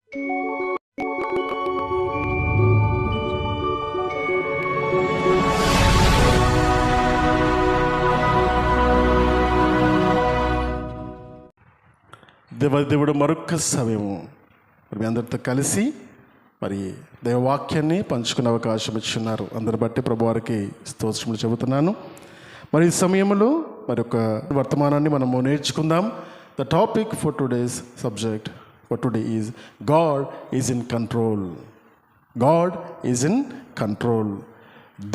దేవుడు మరొక్క సమయము మీ అందరితో కలిసి మరి దైవవాక్యాన్ని పంచుకునే అవకాశం ఇచ్చున్నారు. అందరి బట్టి ప్రభువారికి స్తోత్రములు చెబుతున్నాను. మరి ఈ సమయంలో మరి ఒక వర్తమానాన్ని మనము నేర్చుకుందాం. The topic for today's subject for today is God is in control. God is in control.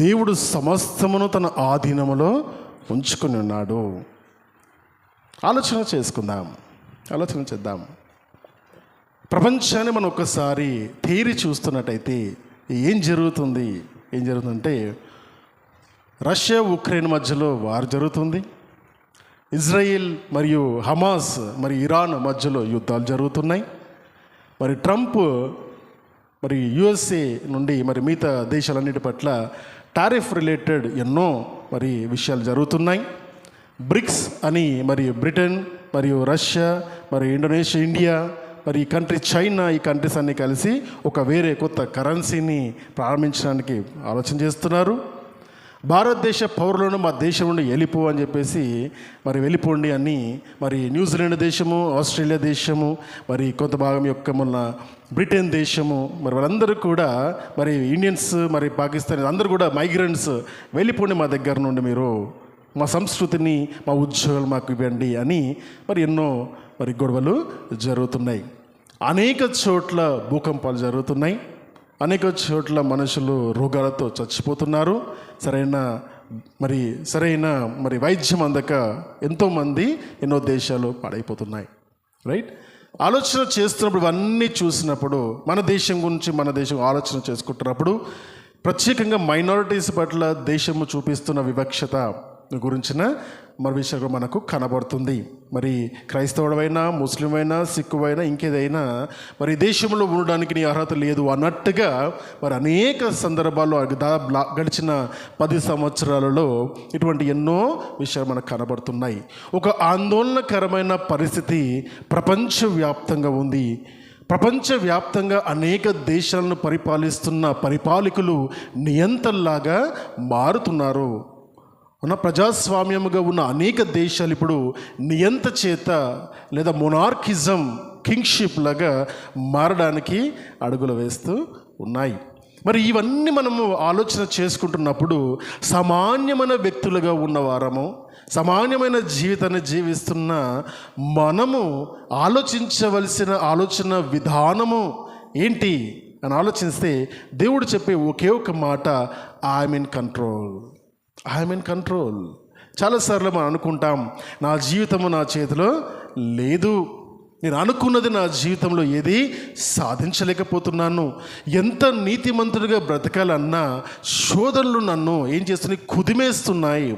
దేవుడు సమస్తమును తన ఆధీనములో ఉంచుకుని ఉన్నాడు. ఆలోచన చేద్దాం. ప్రపంచాన్ని మనం ఒక్కసారి తేరి చూస్తున్నట్టయితే ఏం జరుగుతుందంటే రష్యా ఉక్రెయిన్ మధ్యలో వార్ జరుగుతుంది. ఇజ్రాయిల్ మరియు హమాస్ మరి ఇరాన్ మధ్యలో యుద్ధాలు జరుగుతున్నాయి. మరి ట్రంప్ మరి యుఎస్ఏ నుండి మరి మిగతా దేశాలన్నిటి పట్ల టారిఫ్ రిలేటెడ్ ఎన్నో మరి విషయాలు జరుగుతున్నాయి. బ్రిక్స్ అని మరి బ్రిటన్ మరియు రష్యా మరి ఇండోనేషియా, ఇండియా మరి ఈ కంట్రీ చైనా, ఈ కంట్రీస్ అన్నీ కలిసి ఒక వేరే కొత్త కరెన్సీని ప్రారంభించడానికి ఆలోచన చేస్తున్నారు. భారతదేశ పౌరులను మా దేశం నుండి వెళ్ళిపో అని చెప్పేసి మరి వెళ్ళిపోండి అని మరి న్యూజిలాండ్ దేశము, ఆస్ట్రేలియా దేశము, మరి కొంత భాగం యొక్క మొన్న బ్రిటన్ దేశము, మరి వాళ్ళందరూ కూడా మరి ఇండియన్స్ మరి పాకిస్తాన్ అందరూ కూడా మైగ్రెంట్స్ వెళ్ళిపోండి మా దగ్గర నుండి, మీరు మా సంస్కృతిని మా ఉద్యోగాలు మాకు ఇవ్వండి అని మరి ఎన్నో మరి గొడవలు జరుగుతున్నాయి. అనేక చోట్ల భూకంపాలు జరుగుతున్నాయి. అనేక చోట్ల మనుషులు రోగాలతో చచ్చిపోతున్నారు. సరైన మరి వైద్యం అందక ఎంతోమంది ఎన్నో దేశాలు పాడైపోతున్నాయి. రైట్? ఆలోచన చేస్తున్నప్పుడు ఇవన్నీ చూసినప్పుడు మన దేశం ఆలోచన చేసుకుంటున్నప్పుడు ప్రత్యేకంగా మైనారిటీస్ పట్ల దేశము చూపిస్తున్న వివక్షత గురించిన మరి విషయం మనకు కనబడుతుంది. మరి క్రైస్తవుడైనా, ముస్లిమైనా, సిక్కువైనా, ఇంకేదైనా మరి దేశంలో ఉండడానికి నీ అర్హత లేదు అన్నట్టుగా మరి అనేక సందర్భాల్లో గడిచిన 10 సంవత్సరాలలో ఇటువంటి ఎన్నో విషయాలు మనకు కనబడుతున్నాయి. ఒక ఆందోళనకరమైన పరిస్థితి ప్రపంచవ్యాప్తంగా ఉంది. ప్రపంచవ్యాప్తంగా అనేక దేశాలను పరిపాలిస్తున్న పరిపాలకులు నియంతల్లాగా మారుతున్నారు. ప్రజాస్వామ్యముగా ఉన్న అనేక దేశాలు ఇప్పుడు నియంత చేత లేదా మొనార్కిజం, కింగ్షిప్ లాగా మారడానికి అడుగులు వేస్తూ ఉన్నాయి. మరి ఇవన్నీ మనము ఆలోచన చేసుకుంటున్నప్పుడు సామాన్యమైన వ్యక్తులుగా ఉన్నవారము, సామాన్యమైన జీవితాన్ని జీవిస్తున్న మనము ఆలోచించవలసిన ఆలోచన విధానము ఏంటి అని ఆలోచిస్తే దేవుడు చెప్పే ఒకే ఒక మాట, ఐఎమ్ ఇన్ కంట్రోల్. చాలాసార్లు మనం అనుకుంటాం, నా జీవితము నా చేతిలో లేదు, నేను అనుకున్నది నా జీవితంలో ఏది సాధించలేకపోతున్నాను, ఎంత నీతిమంతుడిగా బ్రతకాలన్నా శోధనలు నన్ను ఏం చేస్తున్నాయి, కుదిమేస్తున్నాయి.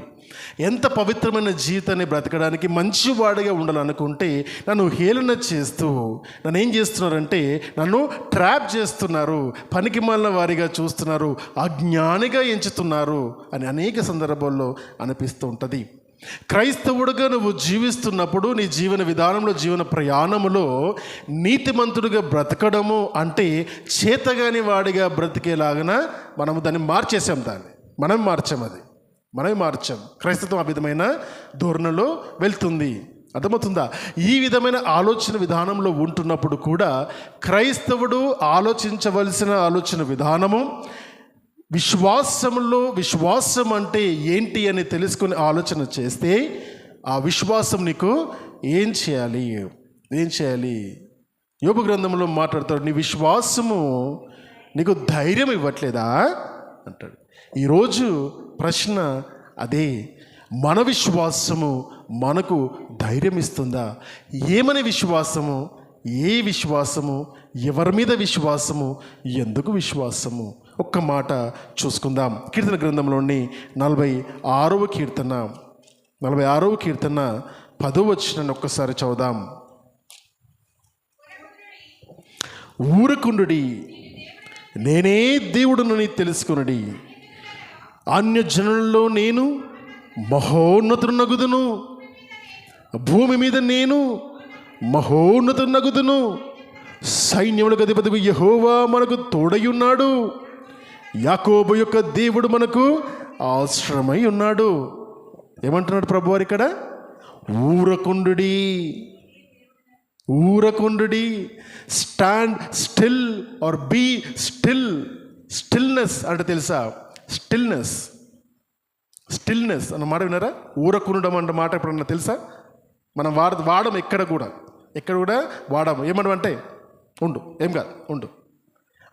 ఎంత పవిత్రమైన జీవితాన్ని బ్రతకడానికి మంచివాడిగా ఉండాలనుకుంటే నన్ను హేళన చేస్తూ నన్ను ఏం చేస్తున్నారంటే నన్ను ట్రాప్ చేస్తున్నారు, పనికిమాలిన వారిగా చూస్తున్నారు, అజ్ఞానిగా ఎంచుతున్నారు అని అనేక సందర్భాల్లో అనిపిస్తూ ఉంటుంది. క్రైస్తవుడిగా నువ్వు జీవిస్తున్నప్పుడు నీ జీవన విధానంలో, జీవన ప్రయాణములో నీతిమంతుడిగా బ్రతకడము అంటే చేతగాని వాడిగా బ్రతికేలాగన మనము దాన్ని మనమే మార్చాం. క్రైస్తవం ఆ విధమైన ధోరణిలో వెళ్తుంది. అర్థమవుతుందా? ఈ విధమైన ఆలోచన విధానంలో ఉంటున్నప్పుడు కూడా క్రైస్తవుడు ఆలోచించవలసిన ఆలోచన విధానము, విశ్వాసం అంటే ఏంటి అని తెలుసుకుని ఆలోచన చేస్తే ఆ విశ్వాసం నీకు ఏం చేయాలి? యోబు గ్రంథంలో మాట్లాడతాడు, నీ విశ్వాసము నీకు ధైర్యం ఇవ్వట్లేదా అంటాడు. ఈరోజు ప్రశ్న అదే, మన విశ్వాసము మనకు ధైర్యం ఇస్తుందా? ఏమని విశ్వాసము, ఏ విశ్వాసము, ఎవరి మీద విశ్వాసము, ఎందుకు విశ్వాసము? ఒక్క మాట చూసుకుందాం. కీర్తన గ్రంథంలోని 46వ కీర్తన 10వ వచనాన్ని ఒక్కసారి చదువుదాం. ఊరకుండుడి, నేనే దేవుడునని తెలుసుకొనుడి, అన్యజనులలో నేను మహోన్నతునగుదును, భూమి మీద నేను మహోన్నతునగుదును, సైన్యములకు అధిపతికి యెహోవా మనకు తోడై ఉన్నాడు, యాకోబు యొక్క దేవుడు మనకు ఆశ్రమై ఉన్నాడు. ఏమంటున్నాడు ప్రభువారు ఇక్కడ? ఊరకుండుడి, ఊరకుండుడి. Stand still or be still. Stillness అంటే తెలుసా? స్టిల్నెస్, స్టిల్నెస్ అన్న మాట విన్నారా? ఊరకుండడం అన్న మాట ఎప్పుడన్నా తెలుసా? మనం వాడము ఎక్కడ కూడా వాడము. ఏమనమంటే ఉండు, ఏం కాదు ఉండు.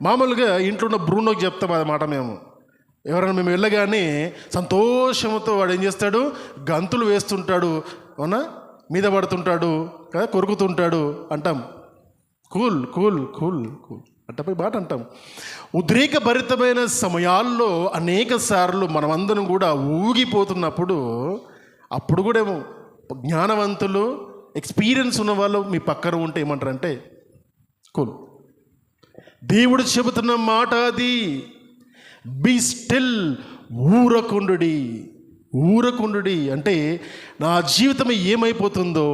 మామూలుగా ఇంట్లో ఉన్న బ్రూనోకి చెప్తాం అది మాట. ఎవరైనా మేము వెళ్ళగానే సంతోషంతో వాడు ఏం చేస్తాడు? గంతులు వేస్తుంటాడు, అవునా, మీద పడుతుంటాడు కదా, కొరుకుతుంటాడు అంటాం. కూల్ కూల్ కూల్ కూల్ అంటే మాట అంటాం. ఉద్రేకభరితమైన సమయాల్లో అనేక సార్లు మనమందరం కూడా ఊగిపోతున్నప్పుడు, అప్పుడు కూడా ఏమో జ్ఞానవంతులు, ఎక్స్పీరియన్స్ ఉన్న వాళ్ళు మీ పక్కన ఉంటే ఏమంటారంటే కూల్. దేవుడు చెబుతున్న మాట అది. Be still, ఊరకుండుడి. ఊరకుండుడి అంటే నా జీవితం ఏమైపోతుందో,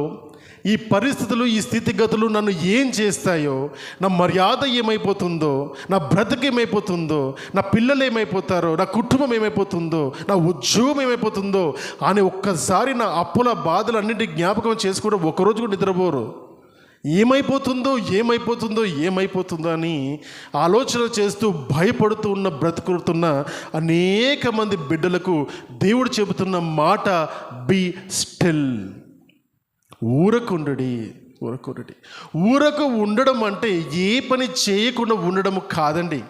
ఈ పరిస్థితులు, ఈ స్థితిగతులు నన్ను ఏం చేస్తాయో, నా మర్యాద ఏమైపోతుందో, నా బ్రతుకు ఏమైపోతుందో, నా పిల్లలు ఏమైపోతారో, నా కుటుంబం ఏమైపోతుందో, నా ఉద్యోగం ఏమైపోతుందో అని ఒక్కసారి నా అప్పుల బాధలు అన్నింటి జ్ఞాపకం చేసుకుంటూ ఒకరోజు కూడా నిద్రపోరు. ఏమైపోతుందో ఏమైపోతుందో ఏమైపోతుందో అని ఆలోచన చేస్తూ భయపడుతూ ఉన్న, బ్రతుకుతున్న అనేక మంది బిడ్డలకు దేవుడు చెబుతున్న మాట బీ స్టిల్. ఊరకుండుడి, ఊరకుండుడి. ఊరకు ఉండడం అంటే ఏ పని చేయకుండా ఉండడం కాదండి.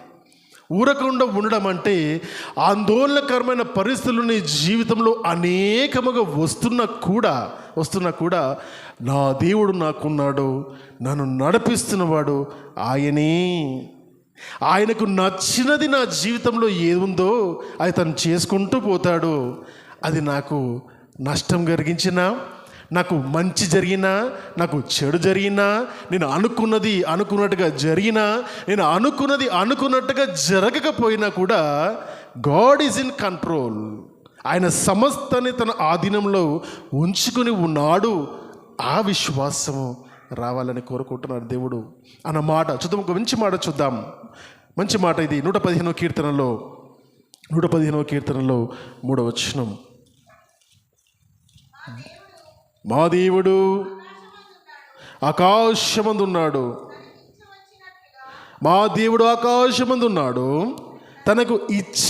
ఊరకుండా ఉండడం అంటే ఆందోళనకరమైన పరిస్థితులు నీ జీవితంలో అనేకముగా వస్తున్నా కూడా నా దేవుడు నాకున్నాడు, నన్ను నడిపిస్తున్నవాడు ఆయనే. ఆయనకు నచ్చినది నా జీవితంలో ఏముందో అది తను చేసుకుంటూ పోతాడు. అది నాకు నష్టం కలిగించినా, నాకు మంచి జరిగినా, నాకు చెడు జరిగినా, నేను అనుకున్నది అనుకున్నట్టుగా జరిగినా, నేను అనుకున్నది అనుకున్నట్టుగా జరగకపోయినా కూడా గాడ్ ఈజ్ ఇన్ కంట్రోల్. ఆయన సమస్తాన్ని తన ఆధీనంలో ఉంచుకుని ఉన్నాడు. ఆ విశ్వాసము రావాలని కోరుకుంటున్నాడు దేవుడు అన్న మాట చూద్దాం. ఒక మంచి మాట చూద్దాం. మంచి మాట ఇది 115వ కీర్తనలో 3వ వచనం. మా దేవుడు ఆకాశమందున్నాడు, మా దేవుడు ఆకాశమందున్నాడు, తనకు ఇచ్చ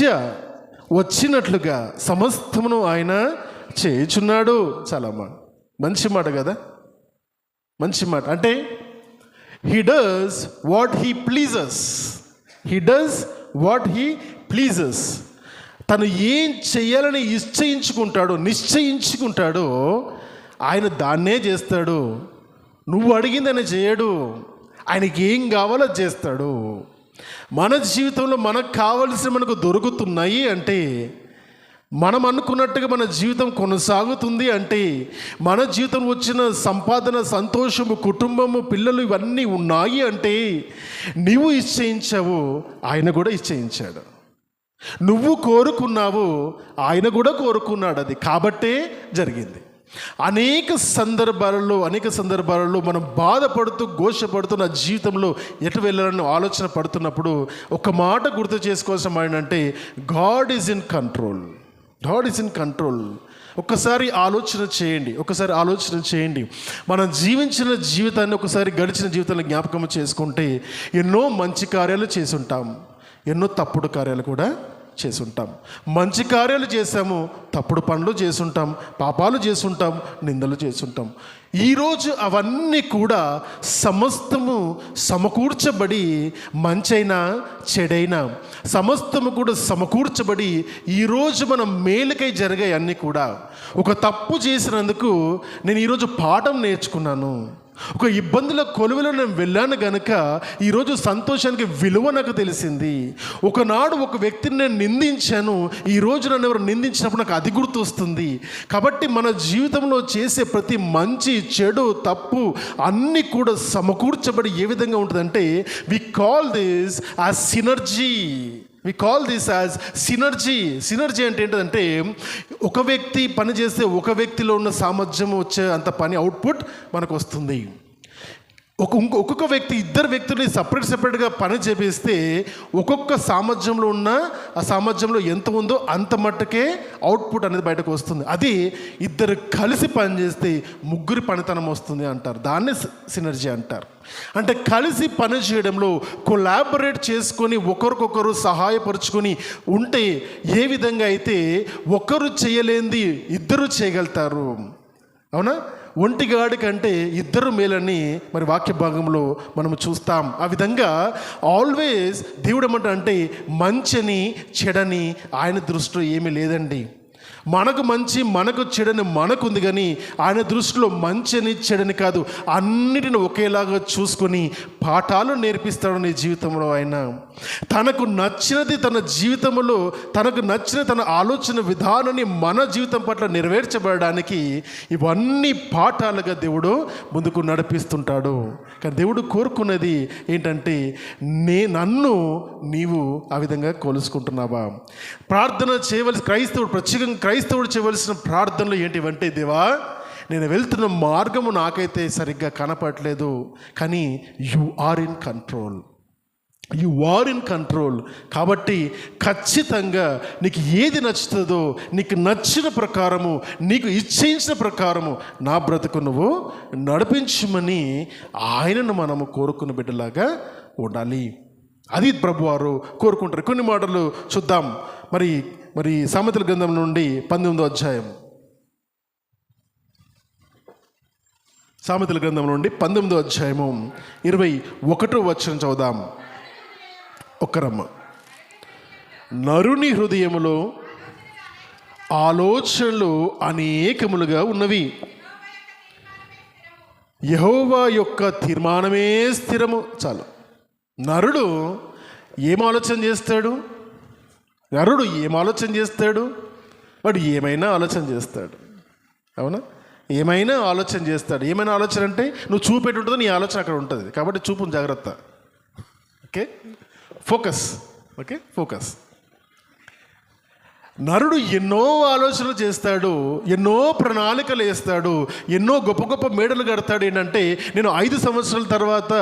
వచ్చినట్లుగా సమస్తమును ఆయన చేయుచున్నాడు. చాలా మంచి మాట కదా, మంచి మాట. అంటే he does what he pleases. He does what he pleases. తను ఏం చేయాలని నిశ్చయించుకుంటాడో ఆయన దాన్నే చేస్తాడు. నువ్వు అడిగిందని చేయడు. ఆయనకి ఏం కావాలో చేస్తాడు. మన జీవితంలో మనకు కావలసి మనకు దొరుకుతున్నాయి అంటే, మనం అనుకున్నట్టుగా మన జీవితం కొనసాగుతుంది అంటే, మన జీవితం వచ్చిన సంపాదన, సంతోషము, కుటుంబము, పిల్లలు ఇవన్నీ ఉన్నాయి అంటే నువ్వు ఇచ్చేయించావు, ఆయన కూడా ఇచ్చేయించాడు. నువ్వు కోరుకున్నావు, ఆయన కూడా కోరుకున్నాడు. అది కాబట్టే జరిగింది. అనేక సందర్భాలలో మనం బాధపడుతూ ఘోషపడుతూ నా జీవితంలో ఎటు వెళ్ళాలని ఆలోచన పడుతున్నప్పుడు ఒక మాట గుర్తు చేసుకోవాల్సిన ఏంటంటే God is in control. God is in control. ఒకసారి ఆలోచన చేయండి. మనం జీవించిన జీవితాన్ని ఒకసారి గడిచిన జీవితాన్ని జ్ఞాపకం చేసుకుంటే ఎన్నో మంచి కార్యాలు చేసుంటాం, ఎన్నో తప్పుడు కార్యాలు కూడా చేసుంటాం. మంచి కార్యాలు చేసాము, తప్పుడు పనులు చేసుంటాం, పాపాలు చేసుంటాం, నిందలు చేసుంటాం. ఈరోజు అవన్నీ కూడా సమస్తము సమకూర్చబడి, మంచైనా చెడైనా సమస్తము కూడా సమకూర్చబడి ఈరోజు మనం మేలుకై జరిగాయి. అన్నీ కూడా ఒక తప్పు చేసినందుకు నేను ఈరోజు పాఠం నేర్చుకున్నాను. ఒక ఇబ్బందుల కొలువులో నేను వెళ్ళాను గనుక ఈరోజు సంతోషానికి విలువ నాకు తెలిసింది. ఒకనాడు ఒక వ్యక్తిని నేను నిందించాను, ఈరోజు నన్ను ఎవరు నిందించినప్పుడు నాకు అది గుర్తు వస్తుంది. కాబట్టి మన జీవితంలో చేసే ప్రతి మంచి, చెడు, తప్పు అన్నీ కూడా సమకూర్చబడి ఏ విధంగా ఉంటుందంటే we call this as synergy. Synergy అంటే ఏంటంటే ఒక వ్యక్తి పని చేస్తే ఒక వ్యక్తిలో ఉన్న సామర్థ్యం వచ్చే అంత పని అవుట్పుట్ మనకు వస్తుంది. ఒక్కొక్క వ్యక్తి, ఇద్దరు వ్యక్తుల్ని సపరేట్గా పని చేపిస్తే ఒక్కొక్క సామర్థ్యంలో ఉన్న ఆ సామర్థ్యంలో ఎంత ఉందో అంత మట్టుకే అవుట్పుట్ అనేది బయటకు వస్తుంది. అది ఇద్దరు కలిసి పనిచేస్తే ముగ్గురి పనితనం వస్తుంది అంటారు. దాన్ని సినర్జీ అంటారు. అంటే కలిసి పని చేయడంలో కొలాబరేట్ చేసుకొని ఒకరికొకరు సహాయపరుచుకొని ఉంటే ఏ విధంగా అయితే ఒకరు చేయలేనిది ఇద్దరు చేయగలుగుతారు. అవునా? ఒంటిగాడి కంటే ఇద్దరు మేలని మరి వాక్య భాగంలో మనము చూస్తాం. ఆ విధంగా ఆల్వేస్ దేవుడు ఏమంటే మంచిని చెడని ఆయన దృష్టిలో ఏమీ లేదండి. మనకు మంచి మనకు చెడని మనకుంది, కానీ ఆయన దృష్టిలో మంచిని చెడని కాదు, అన్నిటిని ఒకేలాగా చూసుకొని పాఠాలు నేర్పిస్తాడు నీ జీవితంలో. ఆయన తనకు నచ్చినది తన జీవితంలో తనకు నచ్చిన తన ఆలోచన విధానాన్ని మన జీవితం పట్ల నెరవేర్చబడడానికి ఇవన్నీ పాఠాలుగా దేవుడు ముందుకు నడిపిస్తుంటాడు. కానీ దేవుడు కోరుకున్నది ఏంటంటే నన్ను నీవు ఆ విధంగా కొలుసుకుంటున్నావా? ప్రార్థన చేయవలసి ప్రత్యేకంగా క్రైస్తవుడు చేయవలసిన ప్రార్థనలు ఏంటివంటే, దేవా నేను వెళ్తున్న మార్గము నాకైతే సరిగ్గా కనపడలేదు, కానీ you are in control, you are in control. కాబట్టి ఖచ్చితంగా నీకు ఏది నచ్చుతుందో నీకు నచ్చిన ప్రకారము నీకు ఇచ్చేయించిన ప్రకారము నా బ్రతుకు నువ్వు నడిపించమని ఆయనను మనము కోరుకున్న బిడ్డలాగా ఉండాలి. అది ప్రభువారు కోరుకుంటారు. కొన్ని మాటలు చూద్దాం. మరి సామెతల గ్రంథం నుండి 18వ అధ్యాయం, సామెతల గ్రంథం నుండి 19వ అధ్యాయము 21వ వచనం చదువుదాం. ఒక్కరమ్మ. నరుని హృదయములో ఆలోచనలు అనేకములుగా ఉన్నవి, యెహోవా యొక్క తీర్మానమే స్థిరము. చాలు. నరుడు ఏం ఆలోచన చేస్తాడు? వాడు ఏమైనా ఆలోచన చేస్తాడు. అవునా? ఏమైనా ఆలోచన చేస్తాడు. ఏమైనా ఆలోచన అంటే నువ్వు చూపెట్టు ఉంటుందో నీ ఆలోచన అక్కడ ఉంటుంది. కాబట్టి చూపు జాగ్రత్త. Okay, focus. నరుడు ఎన్నో ఆలోచనలు చేస్తాడు, ఎన్నో ప్రణాళికలు వేస్తాడు, ఎన్నో గొప్ప గొప్ప మేడలు కడతాడు. ఏంటంటే నేను 5 సంవత్సరాల తర్వాత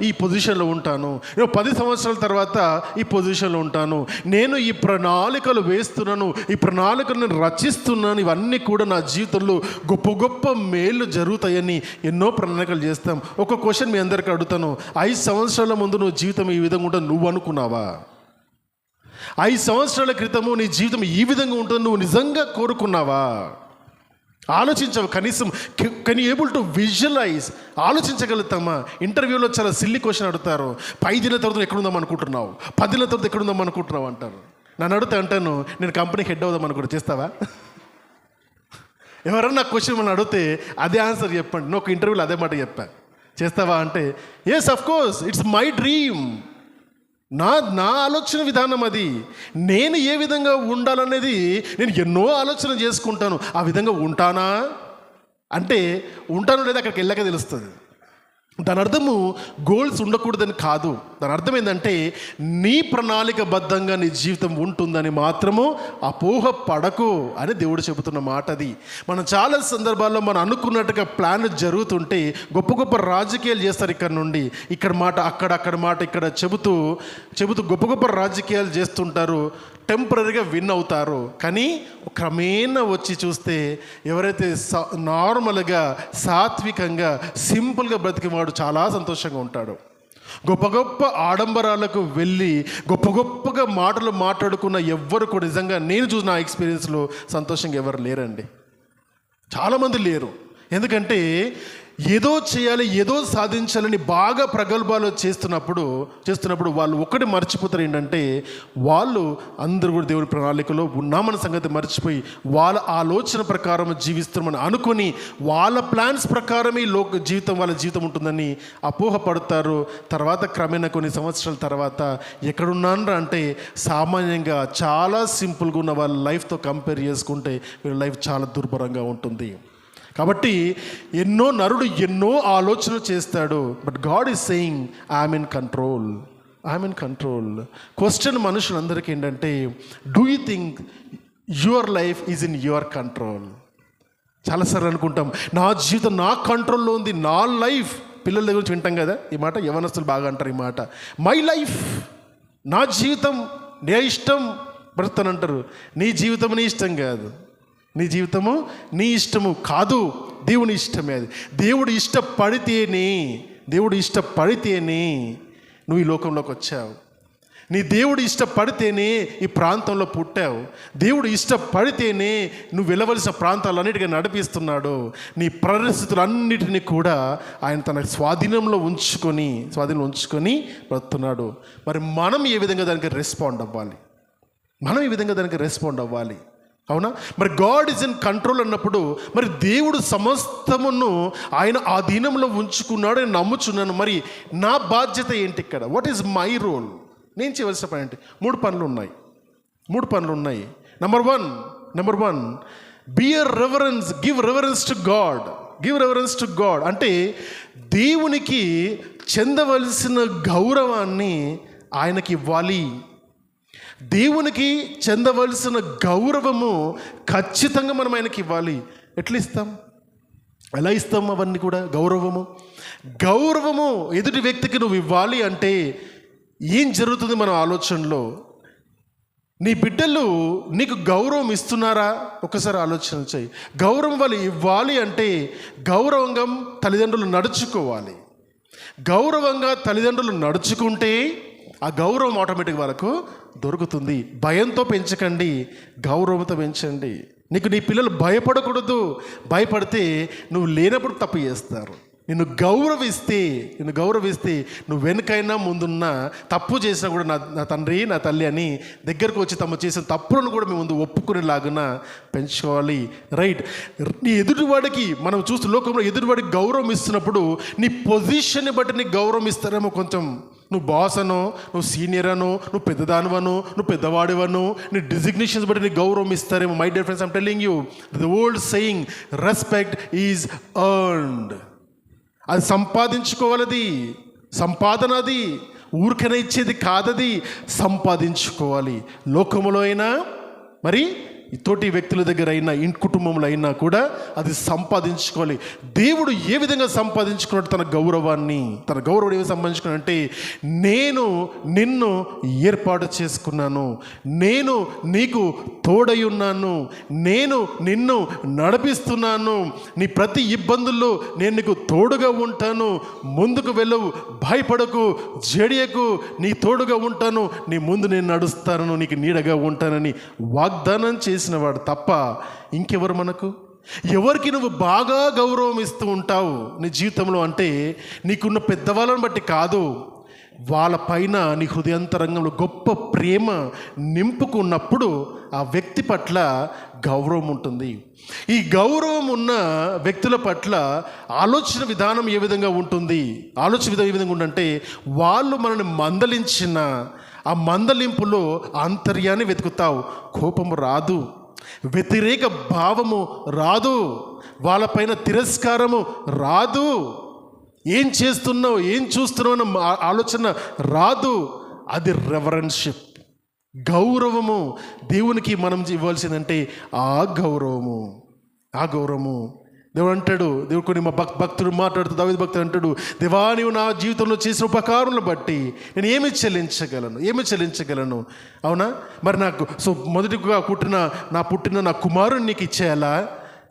ఈ పొజిషన్లో ఉంటాను, నేను 10 సంవత్సరాల తర్వాత ఈ పొజిషన్లో ఉంటాను, నేను ఈ ప్రణాళికలు వేస్తున్నాను, ఈ ప్రణాళికలు నేను రచిస్తున్నాను, ఇవన్నీ కూడా నా జీవితంలో గొప్ప గొప్ప మేళ్ళు జరుగుతాయని ఎన్నో ప్రణాళికలు చేస్తాం. ఒక క్వశ్చన్ మీ అందరికీ అడుగుతాను. 5 సంవత్సరాల ముందు నువ్వు జీవితం ఈ విధంగా ఉంటుంది నువ్వు అనుకున్నావా? 5 సంవత్సరాల క్రితము నీ జీవితం ఈ విధంగా ఉంటుంది నువ్వు నిజంగా కోరుకున్నావా? ఆలోచించావు కనీసం? Can you able to visualize? ఆలోచించగలుగుతామా? ఇంటర్వ్యూలో చాలా సిల్లీ క్వశ్చన్ అడుగుతారు. 5 దిన తర్వాత ఎక్కడుందాం అనుకుంటున్నావు, 10 దిన తర్వాత ఎక్కడుందాం అనుకుంటున్నావు అంటారు. నన్ను అడిగితే అంటాను, నేను కంపెనీకి హెడ్ అవుదాం అనుకుంటా. చేస్తావా? ఎవరన్నా నాకు క్వశ్చన్ మనం అడిగితే అదే ఆన్సర్ చెప్పండి. నేను ఒక ఇంటర్వ్యూలో అదే మాట చెప్పా. చేస్తావా అంటే yes of course, it's my dream. నా ఆలోచన విధానం అది. నేను ఏ విధంగా ఉండాలనేది నేను ఎన్నో ఆలోచన చేసుకుంటాను. ఆ విధంగా ఉంటానా అంటే ఉంటాను లేదా అక్కడికి వెళ్ళాక తెలుస్తుంది. దాని అర్థము గోల్స్ ఉండకూడదని కాదు. దాని అర్థం ఏంటంటే నీ ప్రణాళికబద్ధంగా నీ జీవితం ఉంటుందని మాత్రము అపోహ పడకు అని దేవుడు చెబుతున్న మాట అది. మనం చాలా సందర్భాల్లో మనం అనుకున్నట్టుగా ప్లాన్ జరుగుతుంటే గొప్ప గొప్ప రాజకీయాలు చేస్తారు. ఇక్కడ మాట అక్కడ మాట ఇక్కడ చెబుతూ గొప్ప గొప్ప రాజకీయాలు చేస్తుంటారు. టెంపరీగా విన్ అవుతారు. కానీ క్రమేణా వచ్చి చూస్తే ఎవరైతే నార్మల్గా సాత్వికంగా సింపుల్గా బ్రతికేవాడు చాలా సంతోషంగా ఉంటాడు. గొప్ప గొప్ప ఆడంబరాలకు వెళ్ళి గొప్పగా మాటలు మాట్లాడుకున్న ఎవ్వరు కూడా నిజంగా నేను చూసిన ఆ ఎక్స్పీరియన్స్లో సంతోషంగా ఎవరు లేరండి. చాలామంది లేరు. ఎందుకంటే ఏదో చేయాలి, ఏదో సాధించాలని బాగా ప్రగల్భాలు చేస్తున్నప్పుడు వాళ్ళు ఒక్కటి మర్చిపోతారు. ఏంటంటే వాళ్ళు అందరూ కూడా దేవుని ప్రణాళికలో ఉన్నామన్న సంగతి మర్చిపోయి వాళ్ళ ఆలోచన ప్రకారం జీవిస్తున్నామని అనుకొని వాళ్ళ ప్లాన్స్ ప్రకారమే వాళ్ళ జీవితం ఉంటుందని అపోహపడతారు. తర్వాత క్రమేణా కొన్ని సంవత్సరాల తర్వాత ఎక్కడున్నాను అంటే సామాన్యంగా చాలా సింపుల్గా ఉన్న వాళ్ళ లైఫ్తో కంపేర్ చేసుకుంటే వీళ్ళ లైఫ్ చాలా దుర్భరంగా ఉంటుంది. కాబట్టి నరుడు ఎన్నో ఆలోచనలు చేస్తాడు. But god is saying I'm in control. Question మనుషులందరికీ ఏంటంటే, do you think your life is in your control? చాలాసార్లు అనుకుంటాం నా జీవితం నా కంట్రోల్లో ఉంది, నా లైఫ్ పిల్లల దగ్గర నుంచి వింటాం కదా ఈ మాట, యవనస్తులు బాగా అంటారు ఈ మాట, మై లైఫ్, నా జీవితం నీ ఇష్టం బ్రతానంటారు. నీ జీవితం నీ ఇష్టం కాదు, నీ జీవితము నీ ఇష్టము కాదు, దేవుని ఇష్టమే అది. దేవుడు ఇష్టపడితేనే నువ్వు ఈ లోకంలోకి వచ్చావు. నీ దేవుడు ఇష్టపడితేనే ఈ ప్రాంతంలో పుట్టావు. దేవుడు ఇష్టపడితేనే నువ్వు వెళ్ళవలసిన ప్రాంతాలన్నిటికీ నడిపిస్తున్నాడు. నీ పరిస్థితులన్నిటినీ కూడా ఆయన తన స్వాధీనంలో ఉంచుకొని బ్రతున్నాడు. మరి మనం ఏ విధంగా దానికి రెస్పాండ్ అవ్వాలి? అవునా? మరి గాడ్ ఈజ్ ఇన్ కంట్రోల్ అన్నప్పుడు మరి దేవుడు సమస్తమును ఆయన ఆధీనంలో ఉంచుకున్నాడు, నేను నమ్ముచున్నాను. మరి నా బాధ్యత ఏంటి ఇక్కడ? What is my role? నేను చేయవలసిన పని ఏంటి? మూడు పనులు ఉన్నాయి. Number one give reverence to God. అంటే దేవునికి చెందవలసిన గౌరవాన్ని ఆయనకి ఇవ్వాలి. దేవునికి చెందవలసిన గౌరవము ఖచ్చితంగా మనం ఆయనకి ఇవ్వాలి. ఎలా ఇస్తాం అవన్నీ కూడా? గౌరవము ఎదుటి వ్యక్తికి నువ్వు ఇవ్వాలి అంటే ఏం జరుగుతుంది మన ఆలోచనలో? నీ బిడ్డలు నీకు గౌరవం ఇస్తున్నారా? ఒకసారి ఆలోచన చేయి. గౌరవం వాళ్ళు ఇవ్వాలి అంటే గౌరవంగా తల్లిదండ్రులు నడుచుకుంటే ఆ గౌరవం ఆటోమేటిక్ వాళ్ళకు దొరుకుతుంది. భయంతో పెంచకండి, గౌరవంతో పెంచండి. నీ పిల్లలు భయపడితే నువ్వు లేనప్పుడు తప్పు చేస్తారు. నిన్ను గౌరవిస్తే నువ్వు వెనుకైనా ముందున్నా తప్పు చేసినా కూడా నా తండ్రి నా తల్లి అని దగ్గరకు వచ్చి తమ చేసిన తప్పులను కూడా మీ ముందు ఒప్పుకునేలాగున పెంచుకోవాలి. రైట్? నీ ఎదుటివాడికి మనం చూస్తూ లోకంలో ఎదుటివాడికి గౌరవం ఇస్తున్నప్పుడు నీ పొజిషన్ని బట్టి నీకు గౌరవం ఇస్తారేమో. కొంచెం నువ్వు బాస్ అనో, నువ్వు సీనియర్ అనో, నువ్వు పెద్దదానివను, నువ్వు పెద్దవాడివను, నీ డిజిగ్నేషన్స్ బట్టి నీకు గౌరవం ఇస్తారేమో. My dear friends, I'm telling you, the old saying, respect is earned. అది సంపాదించుకోవాలది, సంపాదన అది ఊరికనే ఇచ్చేది కాదది, సంపాదించుకోవాలి. లోకములో అయినా మరి తోటి వ్యక్తుల దగ్గర అయినా ఇంటి కుటుంబంలో అయినా కూడా అది సంపాదించుకోవాలి. దేవుడు ఏ విధంగా సంపాదించుకున్నాడు తన గౌరవాన్ని? తన గౌరవం ఏమి సంపాదించుకున్నాడంటే, నేను నిన్ను ఏర్పాటు చేసుకున్నాను, నేను నీకు తోడై ఉన్నాను, నేను నిన్ను నడిపిస్తున్నాను, నీ ప్రతి ఇబ్బందుల్లో నేను నీకు తోడుగా ఉంటాను, ముందుకు వెళ్ళవు, భయపడకు, జడియకు, నీ తోడుగా ఉంటాను, నీ ముందు నేను నడుస్తాను, నీకు నీడగా ఉంటానని వాగ్దానం చేసినవాడు తప్ప ఇంకెవరు మనకు? ఎవరికి నువ్వు బాగా గౌరవం ఇస్తూ ఉంటావు నీ జీవితంలో అంటే నీకున్న పెద్దవాళ్ళని బట్టి కాదు, వాళ్ళ పైన నీ హృదయాంతరంగంలో గొప్ప ప్రేమ నింపుకున్నప్పుడు ఆ వ్యక్తి పట్ల గౌరవం ఉంటుంది. ఈ గౌరవం ఉన్న వ్యక్తుల పట్ల ఆలోచన విధానం ఏ విధంగా ఉంటుంది? ఆలోచన విధానం ఏ విధంగా ఉందంటే, వాళ్ళు మనల్ని మందలించిన ఆ మందలింపులో ఆంతర్యాన్ని వెతుకుతావు. కోపము రాదు, వ్యతిరేక భావము రాదు, వాళ్ళపైన తిరస్కారము రాదు, ఏం చేస్తున్నావు, ఏం చూస్తున్నావు అన్న ఆలోచన రాదు. అది రెవరెన్షిప్, గౌరవము. దేవునికి మనం ఇవ్వాల్సిందంటే ఆ గౌరవము. దేవుడు అంటాడు, దేవుడు కొన్ని భక్తుడు మాట్లాడుతూ దావీదు భక్తుడు అంటాడు, దేవా నీవు నా జీవితంలో చేసిన ఉపకారాలను బట్టి నేను ఏమి చెల్లించగలను? అవునా? మరి నాకు మొదటిగా పుట్టిన నా కుమారుని నీకు ఇచ్చేయాలా?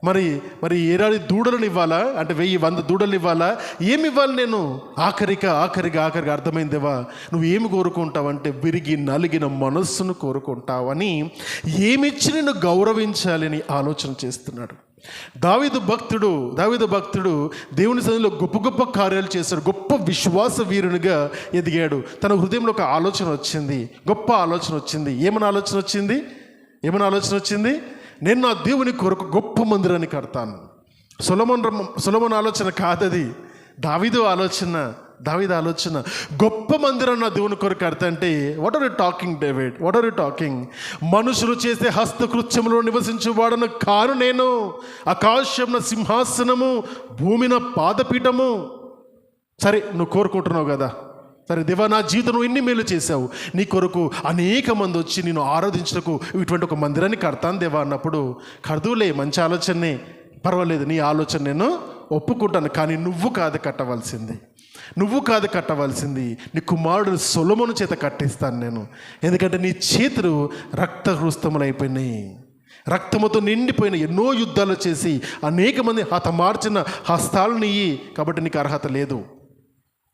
మరి ఏడాది దూడలను ఇవ్వాలా? అంటే 1000 దూడలు ఇవ్వాలా? ఏమి ఇవ్వాలి నేను? ఆఖరిగా అర్థమైందేవా, నువ్వు ఏమి కోరుకుంటావు అంటే విరిగి నలిగిన మనస్సును కోరుకుంటావని, ఏమిచ్చి నేను గౌరవించాలని ఆలోచన చేస్తున్నాడు. దావీదు భక్తుడు దేవుని సన్నిధిలో గొప్ప కార్యాలు చేశాడు. గొప్ప విశ్వాస వీరునిగా ఎదిగాడు. తన హృదయంలో ఒక ఆలోచన వచ్చింది, గొప్ప ఆలోచన వచ్చింది. ఏమని ఆలోచన వచ్చింది? నేను నా దేవుని కొరకు గొప్ప మందిరాన్ని కడతాను. సొలొమోను ఆలోచన కాదది, దావీదు ఆలోచన. గొప్ప మందిరం నా దేవుని కొరకు కడతా అంటే, what are you talking David? మనుషులు చేసే హస్తకృత్యములో నివసించువాడను కాను నేను. ఆకాశమున సింహాసనము, భూమిన పాదపీఠము. సరే, నువ్వు కోరుకుంటున్నావు కదా, సరే దేవా నా జీవితం నువ్వు ఎన్ని మేలు చేశావు, నీ కొరకు అనేక మంది వచ్చి నేను ఆరాధించటకు ఇటువంటి ఒక మందిరాన్ని కడతాను దేవా అన్నప్పుడు, కడుదులే, మంచి ఆలోచనే, పర్వాలేదు, నీ ఆలోచన నేను ఒప్పుకుంటాను, కానీ నువ్వు కాదు కట్టవలసింది, నువ్వు కాదు కట్టవలసింది, నీ కుమారుడు సొలొమోను చేత కట్టిస్తాను నేను. ఎందుకంటే నీ చేతులు రక్తహృస్తములైపోయినాయి, రక్తముతో నిండిపోయిన ఎన్నో యుద్ధాలు చేసి అనేక మంది హతమార్చిన హస్తాలను ఇయ్యి, కాబట్టి నీకు అర్హత లేదు.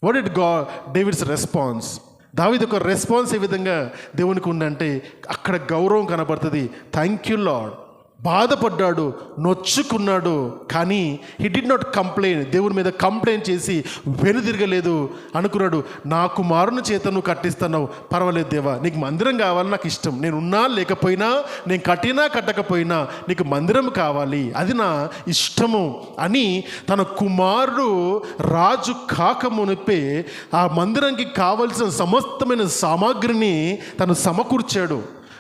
What it David's response? దావీదు ఒక రెస్పాన్స్ ఏ విధంగా దేవునికి ఉందంటే అక్కడ గౌరవం కనబడుతుంది. Thank you lord. బాధపడ్డాడు, నొచ్చుకున్నాడు, కానీ హీ డిడ్ నాట్ కంప్లైంట్. దేవుని మీద కంప్లైంట్ చేసి వెనుదిరగలేదు. అనుకున్నాడు, నా కుమారుని చేత నువ్వు కట్టిస్తున్నావు, పర్వాలేదు దేవా, నీకు మందిరం కావాలి, నాకు ఇష్టం, నేను ఉన్నా లేకపోయినా, నేను కట్టినా కట్టకపోయినా నీకు మందిరం కావాలి, అది నా ఇష్టము అని తన కుమారుడు రాజు కాకమునిపే ఆ మందిరానికి కావలసిన సమస్తమైన సామాగ్రిని తను సమకూర్చాడు.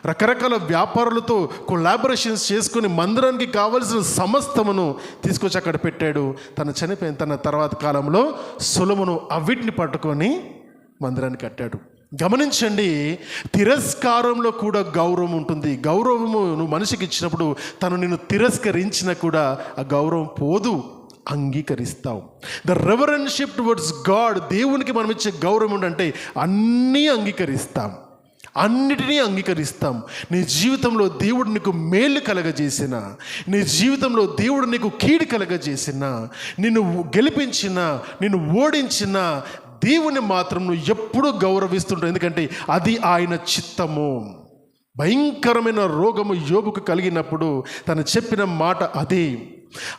రకరకాల వ్యాపారులతో కొలాబరేషన్స్ చేసుకుని మందిరానికి కావలసిన సమస్తమును తీసుకొచ్చి అక్కడ పెట్టాడు. తను చనిపోయిన తన తర్వాత కాలంలో సొలొమోను అవిటిని పట్టుకొని మందిరాన్ని కట్టాడు. గమనించండి, తిరస్కారంలో కూడా గౌరవం ఉంటుంది. గౌరవము నువ్వు మనిషికి ఇచ్చినప్పుడు తను నిన్ను తిరస్కరించినా కూడా ఆ గౌరవం పోదు, అంగీకరిస్తావు. ద రెవరెన్షిప్ టువర్డ్స్ గాడ్, దేవునికి మనం ఇచ్చే గౌరవం ఏంటంటే అన్నీ అంగీకరిస్తాం, అన్నిటినీ అంగీకరిస్తాం. నీ జీవితంలో దేవుడు నీకు మేలు కలగజేసిన, నీ జీవితంలో దేవుడు నీకు కీడు కలగజేసిన, నిన్ను గెలిపించిన, నిన్ను ఓడించిన దేవుని మాత్రం నువ్వు ఎప్పుడూ గౌరవిస్తుంటావు. ఎందుకంటే అది ఆయన చిత్తము. భయంకరమైన రోగము యోబుకు కలిగినప్పుడు తను చెప్పిన మాట అదే.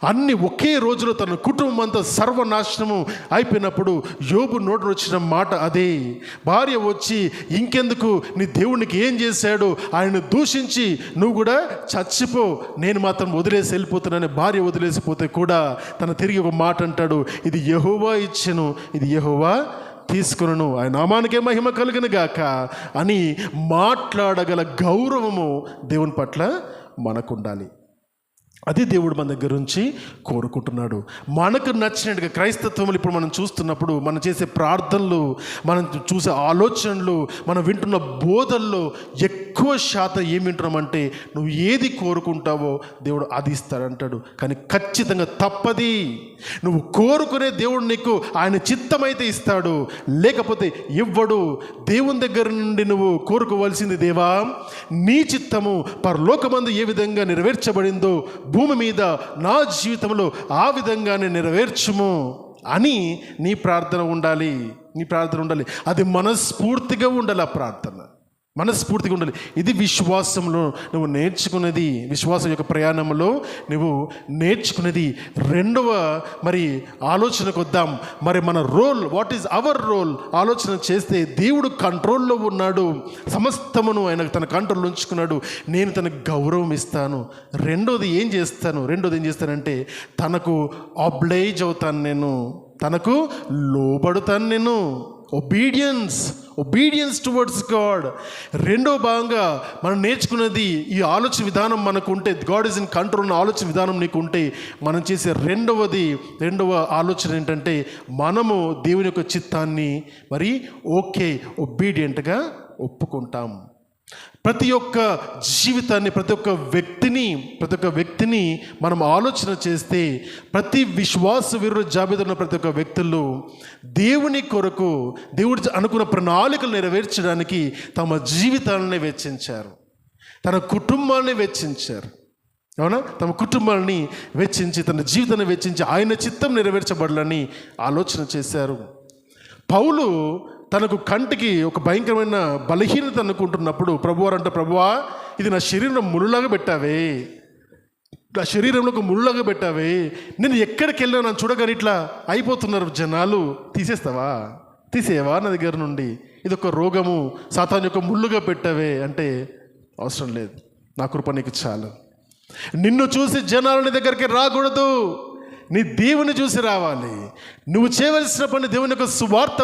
అన్ని ఒకే రోజులో తన కుటుంబం అంతా సర్వనాశనము అయిపోయినప్పుడు యోబు నోటి వచ్చిన మాట అదే. భార్య వచ్చి, ఇంకెందుకు, నీ దేవునికి ఏం చేశాడు, ఆయన దూషించి నువ్వు కూడా చచ్చిపో, నేను మాత్రం వదిలేసి వెళ్ళిపోతున్నాను. భార్య వదిలేసిపోతే కూడా తను తిరిగి ఒక మాట అంటాడు, ఇది యెహోవా ఇచ్చెను, ఇది యెహోవా తీసుకును, ఆయన నామానికే మహిమ కలుగును గాక అని మాట్లాడగల గౌరవము దేవుని పట్ల మనకు ఉండాలి. అది దేవుడు మన దగ్గర నుంచి కోరుకుంటున్నాడు. మనకు నచ్చినట్టుగా క్రైస్తత్వంలో ఇప్పుడు మనం చూస్తున్నప్పుడు మనం చేసే ప్రార్థనలు, మనం చూసే ఆలోచనలు, మనం వింటున్న బోధల్లో ఎక్కువ శాతం ఏం వింటున్నామంటే నువ్వు ఏది కోరుకుంటావో దేవుడు అది ఇస్తాడంటాడు. కానీ ఖచ్చితంగా తప్పది. నువ్వు కోరుకునే దేవుడు నీకు ఆయన చిత్తమైతే ఇస్తాడు, లేకపోతే ఇవ్వడు. దేవుని దగ్గర నుండి నువ్వు కోరుకోవాల్సింది, దేవా నీ చిత్తము పరలోకమందు ఏ విధంగా నెరవేర్చబడిందో భూమి మీద నా జీవితంలో ఆ విధంగానే నెరవేర్చుము అని నీ ప్రార్థన ఉండాలి. నీ ప్రార్థన ఉండాలి, అది మనస్ఫూర్తిగా ఉండాలి. ఆ ప్రార్థన మనస్ఫూర్తిగా ఉండాలి. ఇది విశ్వాసంలో నువ్వు నేర్చుకునేది, విశ్వాసం యొక్క ప్రయాణంలో నువ్వు నేర్చుకునేది. రెండవ మరి ఆలోచనకు వద్దాం. మరి మన role, what is our role ఆలోచన చేస్తే, దేవుడు కంట్రోల్లో ఉన్నాడు, సమస్తమును ఆయన తన కంట్రోల్లో ఉంచుకున్నాడు. నేను తనకు గౌరవం ఇస్తాను. రెండోది ఏం చేస్తానంటే తనకు అబ్లైజ్ అవుతాను, నేను తనకు లోబడుతాను. నేను ఒబీడియన్స్ టువర్డ్స్ గాడ్. రెండో భాగంగా మనం నేర్చుకున్నది ఈ ఆలోచన విధానం మనకు ఉంటే, గాడ్ ఈజ్ ఇన్ కంట్రోల్ అన్న ఆలోచన విధానం నీకు ఉంటే, మనం చేసే రెండవ ఆలోచన ఏంటంటే మనము దేవుని యొక్క చిత్తాన్ని మరి ఒబీడియంట్గా ఒప్పుకుంటాం. ప్రతి ఒక్క జీవితాన్ని, ప్రతి ఒక్క వ్యక్తిని మనం ఆలోచన చేస్తే, ప్రతి విశ్వాస వీరుల జాబితా ఉన్న ప్రతి ఒక్క వ్యక్తులు దేవుని కొరకు, దేవుడు అనుకున్న ప్రణాళికలు నెరవేర్చడానికి తమ జీవితాలని వెచ్చించారు, తన కుటుంబాన్ని వెచ్చించారు. అవునా? తమ కుటుంబాలని వెచ్చించి, తన జీవితాన్ని వెచ్చించి ఆయన చిత్తం నెరవేర్చబడాలని ఆలోచన చేశారు. పౌలు తనకు కంటికి ఒక భయంకరమైన బలహీనత అనుకుంటున్నప్పుడు ప్రభువా ఇది నా శరీరం ముళ్ళలాగా పెట్టావే, నా శరీరంలో ఒక ముళ్ళలాగా పెట్టావే, నేను ఎక్కడికి వెళ్ళినా నన్ను చూడగానే ఇట్లా అయిపోతున్నారు జనాలు, తీసేవా నా దగ్గర నుండి, ఇది ఒక రోగము, సాతాను యొక్క ముళ్ళుగా పెట్టావే అంటే, అవసరం లేదు, నా కృప నీకు చాలు. నిన్ను చూసి జనాల దగ్గరికి రాకూడదు, నీ దేవుని చూసి రావాలి. నువ్వు చేయవలసిన పని దేవుని యొక్క సువార్త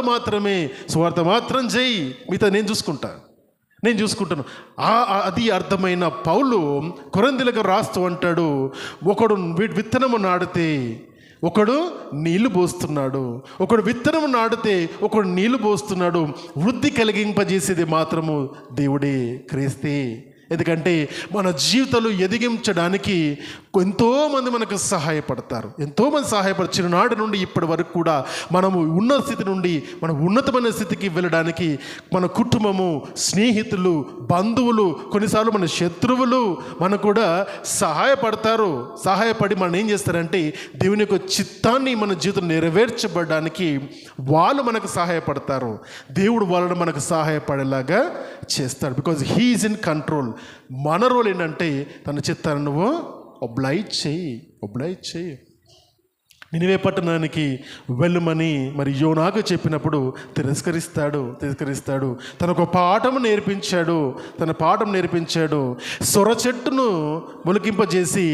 మాత్రం చేయి, మిగతా నేను చూసుకుంటాను. అది అర్థమైన పౌలు కొరింథీయులకు రాస్తూ అంటాడు, ఒకడు విత్తనము నాడితే ఒకడు నీళ్లు పోస్తున్నాడు, ఒకడు విత్తనము నాడితే ఒకడు నీళ్లు పోస్తున్నాడు, వృద్ధి కలిగింపజేసేది మాత్రము దేవుడే, క్రీస్తే. ఎందుకంటే మన జీవితాలు ఎదిగించడానికి ఎంతోమంది మనకు సహాయపడతారు, ఎంతోమంది సహాయపడతారు. చిన్ననాటి నుండి ఇప్పటి వరకు కూడా మనము ఉన్న స్థితి నుండి మనం ఉన్నతమైన స్థితికి వెళ్ళడానికి మన కుటుంబము, స్నేహితులు, బంధువులు, కొన్నిసార్లు మన శత్రువులు మనకు కూడా సహాయపడతారు. సహాయపడి మనం ఏం చేస్తారంటే దేవుని యొక్క చిత్తాన్ని మన జీవితం నెరవేర్చబడడానికి వాళ్ళు మనకు సహాయపడతారు. దేవుడు వాళ్ళని మనకు సహాయపడేలాగా చేస్తాడు. Because he is in control. మన రోల్ ఏంటంటే తన చిత్తాన్ని నువ్వు ఒబ్లైజ్ చేయి. నినివే పట్టణానికి వెళ్ళమని మరి యోనాకు చెప్పినప్పుడు తిరస్కరిస్తాడు. తనకు పాఠం నేర్పించాడు. సొర చెట్టును మొలికింపజేసి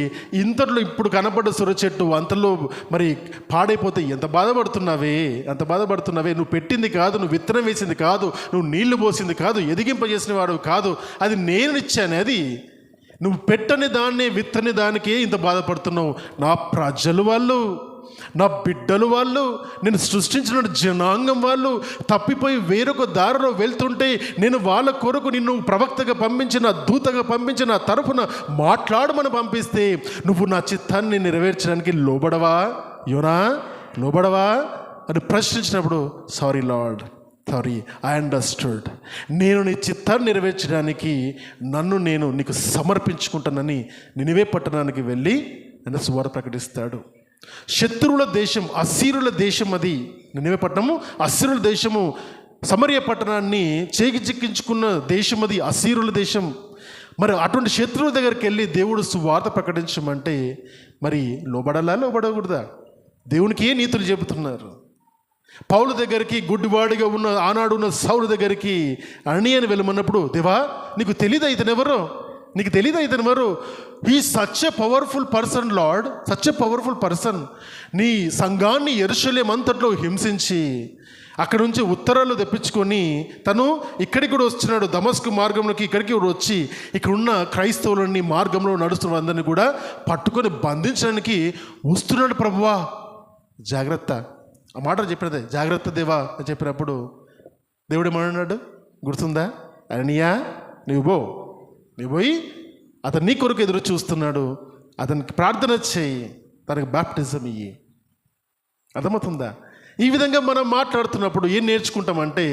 ఇంతలో ఇప్పుడు కనపడ్డ సొర చెట్టు అంతలో మరి పాడైపోతే ఎంత బాధపడుతున్నావే. నువ్వు పెట్టింది కాదు, నువ్వు విత్తనం వేసింది కాదు, నువ్వు నీళ్లు పోసింది కాదు, ఎదిగింపజేసిన వాడు కాదు, అది నేను ఇచ్చాను. అది నువ్వు పెట్టని దాన్ని, విత్తని దానికే ఇంత బాధపడుతున్నావు. నా ప్రజలు వాళ్ళు, నా బిడ్డలు వాళ్ళు, నేను సృష్టించిన జనాంగం వాళ్ళు తప్పిపోయి వేరొక దారిలో వెళ్తుంటే నేను వాళ్ళ కొరకు నిన్ను ప్రవక్తగా పంపించిన, దూతగా పంపించిన, తరఫున మాట్లాడమని పంపిస్తే నువ్వు నా చిత్తాన్ని నెరవేర్చడానికి లోబడవా అని ప్రశ్నించినప్పుడు సారీ లార్డ్, ఐ అండర్స్టూడ్. నేను నీ చిత్తాన్ని నెరవేర్చడానికి నన్ను నేను నీకు సమర్పించుకుంటానని నినివే పట్టణానికి వెళ్ళి ఆయన సువార్త ప్రకటిస్తాడు. శత్రువుల దేశం, అస్సీరుల దేశం, అది నినివే పట్టణము అస్సీరుల దేశము. సమరయ పట్టణాన్ని చేజిక్కించుకున్న దేశం అది అస్సీరుల దేశం. మరి అటువంటి శత్రువుల దగ్గరికి వెళ్ళి దేవుడు సువార్త ప్రకటించమంటే మరి లోబడకూడదా? దేవునికి ఏ నీతులు చెబుతున్నారు? పౌలు దగ్గరికి గుడ్డివాడిగా ఉన్న ఆనాడు ఉన్న సౌలు దగ్గరికి అననీయని వెళ్ళమన్నప్పుడు, దేవా నీకు తెలీదా ఇతనెవరు? He such a powerful person lord, such a powerful person. నీ సంఘాన్ని యెరూషలేము అంతట్లో హింసించి అక్కడ నుంచి ఉత్తరాలు తెప్పించుకొని తను ఇక్కడికి కూడా వస్తున్నాడు. దమస్కు మార్గంలోకి ఇక్కడికి కూడా వచ్చి ఇక్కడున్న క్రైస్తవులని మార్గంలో నడుస్తున్న అందరినీ కూడా పట్టుకొని బంధించడానికి వస్తున్నాడు. ప్రభువా జాగ్రత్త, ఆ మాట చెప్పినదే, జాగ్రత్త దేవా అని చెప్పినప్పుడు దేవుడు ఏమన్నాడు గుర్తుందా? అననీయా నువ్వు పోయి అతను నీ కొరకు ఎదురు చూస్తున్నాడు, అతనికి ప్రార్థన చేయి, తనకు బాప్టిజం ఇయ్యి. అర్థమవుతుందా? ఈ విధంగా మనం మాట్లాడుతున్నప్పుడు ఏం నేర్చుకుంటామంటే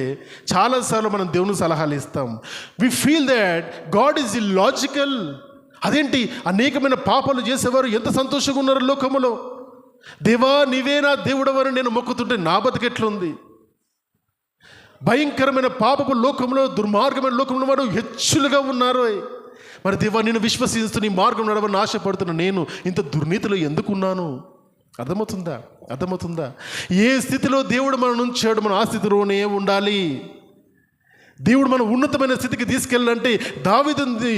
చాలాసార్లు మనం దేవుని సలహాలు ఇస్తాం. We feel that God is illogical. అదేంటి, అనేకమైన పాపాలు చేసేవారు ఎంత సంతోషంగా ఉన్నారు లోకములో. దేవా నీవే నా దేవుడవని నేను మొక్కుతుంటే నా బతికెట్లుంది? భయంకరమైన పాపపు లోకంలో, దుర్మార్గమైన లోకంలో వాడు హెచ్చులుగా ఉన్నారు. మరి దేవా నేను విశ్వసిస్తూ నీ మార్గం నడవని ఆశపడుతున్నా నేను ఇంత దుర్నీతిలో ఎందుకున్నాను? అర్థమవుతుందా? ఏ స్థితిలో దేవుడు మనం ఉంచాడు, మనం ఆ స్థితిలోనే ఉండాలి. దేవుడు మనం ఉన్నతమైన స్థితికి తీసుకెళ్ళాలంటే దావీదుని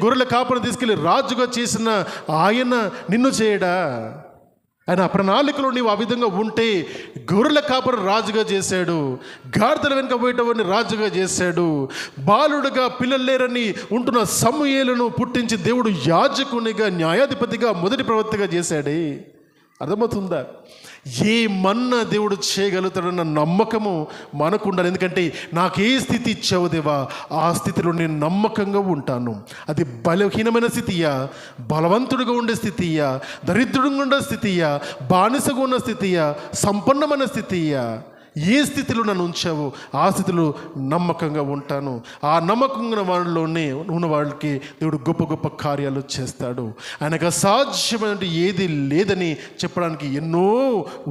గొర్రెల కాపరిని తీసుకెళ్ళి రాజుగా చేసిన ఆయన నిన్ను చేయడా? ఆయన ప్రణాళికలో నీవు ఆ విధంగా ఉంటే గొర్రెల కాపరి రాజుగా చేశాడు, గాడిదల వెనుక పోయేటవాడిని రాజుగా చేశాడు, బాలుడుగా పిల్లలు లేరని ఉంటున్న సమూయేలును పుట్టించి దేవుడు యాజకునిగా, న్యాయాధిపతిగా, మొదటి ప్రవక్తగా చేశాడే. అర్థమవుతుందా? ఏ మన్నా దేవుడు చేయగలుగుతాడన్న నమ్మకము మనకు ఉండాలి. ఎందుకంటే నాకు ఏ స్థితి ఇచ్చావు దేవా, ఆ స్థితిలో నేను నమ్మకంగా ఉంటాను. అది బలహీనమైన స్థితియా, బలవంతుడిగా ఉండే స్థితియా, దరిద్రుడిగా ఉండే స్థితియా, బానిసగా ఉన్న స్థితియా, సంపన్నమైన స్థితియా, ఏ స్థితిలో నన్ను ఉంచావో ఆ స్థితిలో నమ్మకంగా ఉంటాను. ఆ నమ్మకంగా వాళ్ళలోనే ఉన్న వాళ్ళకి దేవుడు గొప్ప గొప్ప కార్యాలు చేస్తాడు. ఆయనకు అసాధ్యమైన ఏది లేదని చెప్పడానికి ఎన్నో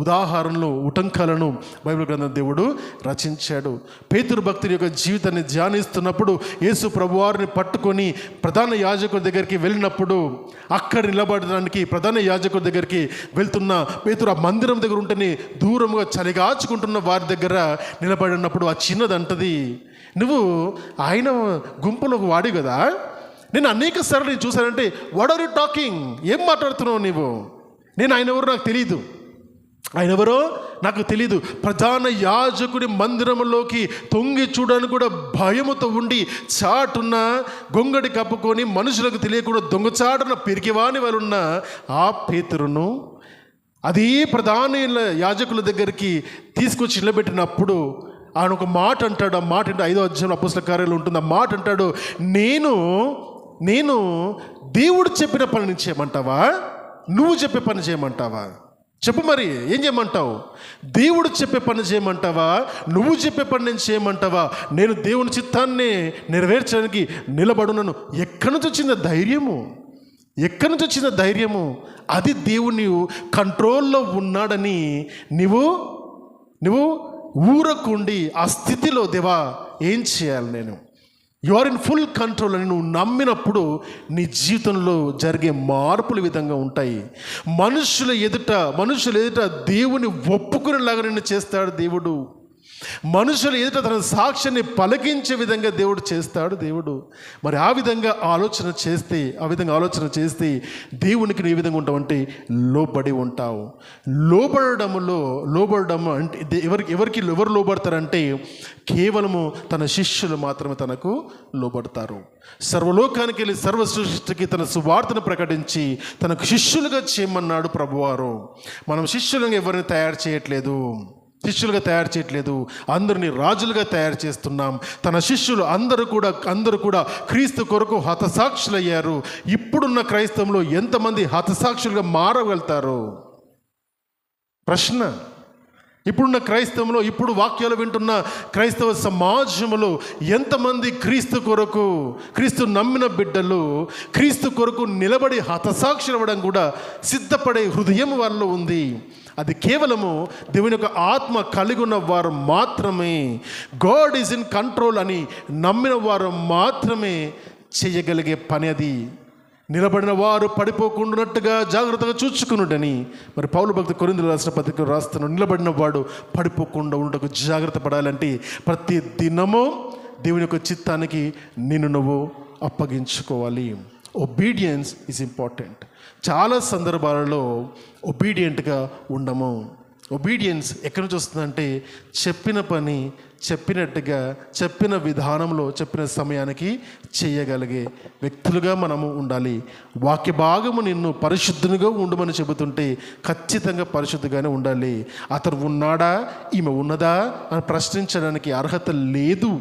ఉదాహరణలు, ఉటంకాలను బైబిల్ గ్రంథం దేవుడు రచించాడు. పేతురు భక్తుని యొక్క జీవితాన్ని ధ్యానిస్తున్నప్పుడు యేసు ప్రభువారిని పట్టుకొని ప్రధాన యాజకుడి దగ్గరికి వెళ్ళినప్పుడు అక్కడ నిలబడడానికి ప్రధాన యాజకుడి దగ్గరికి వెళ్తున్న పేతురు ఆ మందిరం దగ్గర ఉంటేనే దూరంగా చలిగాచుకుంటున్న వారి దగ్గర నిలబడినప్పుడు ఆ చిన్నదంటది, నువ్వు ఆయన గుంపులో వాడి కదా, నేను అనేక సార్లు నేను చూశానంటే వాట్ ఆర్ యూ టాకింగ్, ఏం మాట్లాడుతున్నావు నీవు? నేను ఆయన ఎవరో నాకు తెలియదు. ప్రధాన యాజకుడి మందిరంలోకి తొంగి చూడడానికి కూడా భయముతో ఉండి చాటున్న గొంగడి కప్పుకొని మనుషులకు తెలియకుండా దొంగచాటున పిరికివాని వాళ్ళున్న ఆ పేతురును అదే ప్రధాన యాజకుల దగ్గరికి తీసుకొచ్చి నిలబెట్టినప్పుడు ఆయన ఒక మాట అంటాడు. ఆ మాట అంటే 5వ అధ్యాయంలో అపోస్తలుల కార్యాలు ఉంటుంది. ఆ మాట అంటాడు, నేను దేవుడు చెప్పిన పని నుంచి చేయమంటావా? నువ్వు చెప్పే పని చేయమంటావా? చెప్పు మరి, ఏం చేయమంటావు? దేవుడు చెప్పే పని చేయమంటావా? నువ్వు చెప్పే పని నేను చేయమంటావా? నేను దేవుని చిత్తాన్ని నెరవేర్చడానికి నిలబడునను. ఎక్కడి నుంచి వచ్చింది ధైర్యము? ఎక్కడి నుంచి వచ్చింది ధైర్యము? అది దేవుని కంట్రోల్లో ఉన్నాడని నువ్వు ఊరకుండి ఆ స్థితిలో, దేవా ఏం చేయాలి నేను, you are in full control అని నువ్వు నమ్మినప్పుడు నీ జీవితంలో జరిగే మార్పులు విధంగా ఉంటాయి. మనుషుల ఎదుట దేవుని ఒప్పుకునేలాగా నిన్ను చేస్తాడు దేవుడు. మనుషుల ఎదుట తన సాక్ష్యాన్ని పలికించే విధంగా దేవుడు చేస్తాడు దేవుడు. మరి ఆ విధంగా ఆలోచన చేస్తే దేవునికి నీ విధంగా ఉంటావంటే లోబడి ఉంటావు. లోబడము అంటే ఎవరు లోబడతారంటే కేవలము తన శిష్యులు మాత్రమే తనకు లోబడతారు. సర్వలోకానికి వెళ్ళి సర్వ సృష్టికి తన సువార్తను ప్రకటించి తనకు శిష్యులుగా చేయమన్నాడు ప్రభువారు. మనం శిష్యులుగా ఎవరిని తయారు చేయట్లేదు, అందరినీ రాజులుగా తయారు చేస్తున్నాం. తన శిష్యులు అందరూ కూడా క్రీస్తు కొరకు హతసాక్షులయ్యారు. ఇప్పుడున్న క్రైస్తవంలో ఎంతమంది హతసాక్షులుగా మారగలుగుతారు? ప్రశ్న. ఇప్పుడున్న క్రైస్తవంలో, ఇప్పుడు వాక్యాలు వింటున్న క్రైస్తవ సమాజంలో ఎంతమంది క్రీస్తు నమ్మిన బిడ్డలు క్రీస్తు కొరకు నిలబడి హతసాక్షులు అవ్వడం కూడా సిద్ధపడే హృదయం వాళ్ళలో ఉంది. అది కేవలము దేవుని యొక్క ఆత్మ కలిగి ఉన్న వారు మాత్రమే, గాడ్ ఈజ్ ఇన్ కంట్రోల్ అని నమ్మిన వారు మాత్రమే చేయగలిగే పని అది. నిలబడిన వారు పడిపోకుండానట్టుగా జాగ్రత్తగా చూచుకునుడని మరి పౌలు భక్తుడు కొరింథీయులకు రాసిన పత్రికలో రాస్తున్నాడు. నిలబడిన వాడు పడిపోకుండా ఉండటకు జాగ్రత్త పడాలంటే ప్రతి దినము దేవుని యొక్క చిత్తానికి నువ్వు అప్పగించుకోవాలి. Obedience is important. చాలా సందర్భాలలో ఒబీడియంట్గా ఉండము. ఒబీడియన్స్ ఎక్కడి నుంచి వస్తుందంటే చెప్పిన పని చెప్పినట్టుగా, చెప్పిన విధానంలో, చెప్పిన సమయానికి చేయగలిగే వ్యక్తులుగా మనము ఉండాలి. వాక్య భాగము నిన్ను పరిశుద్ధునిగా ఉండమని చెబుతుంటే ఖచ్చితంగా పరిశుద్ధిగానే ఉండాలి. అతను ఉన్నాడా, ఈమె ఉన్నదా అని ప్రశ్నించడానికి అర్హత లేదు.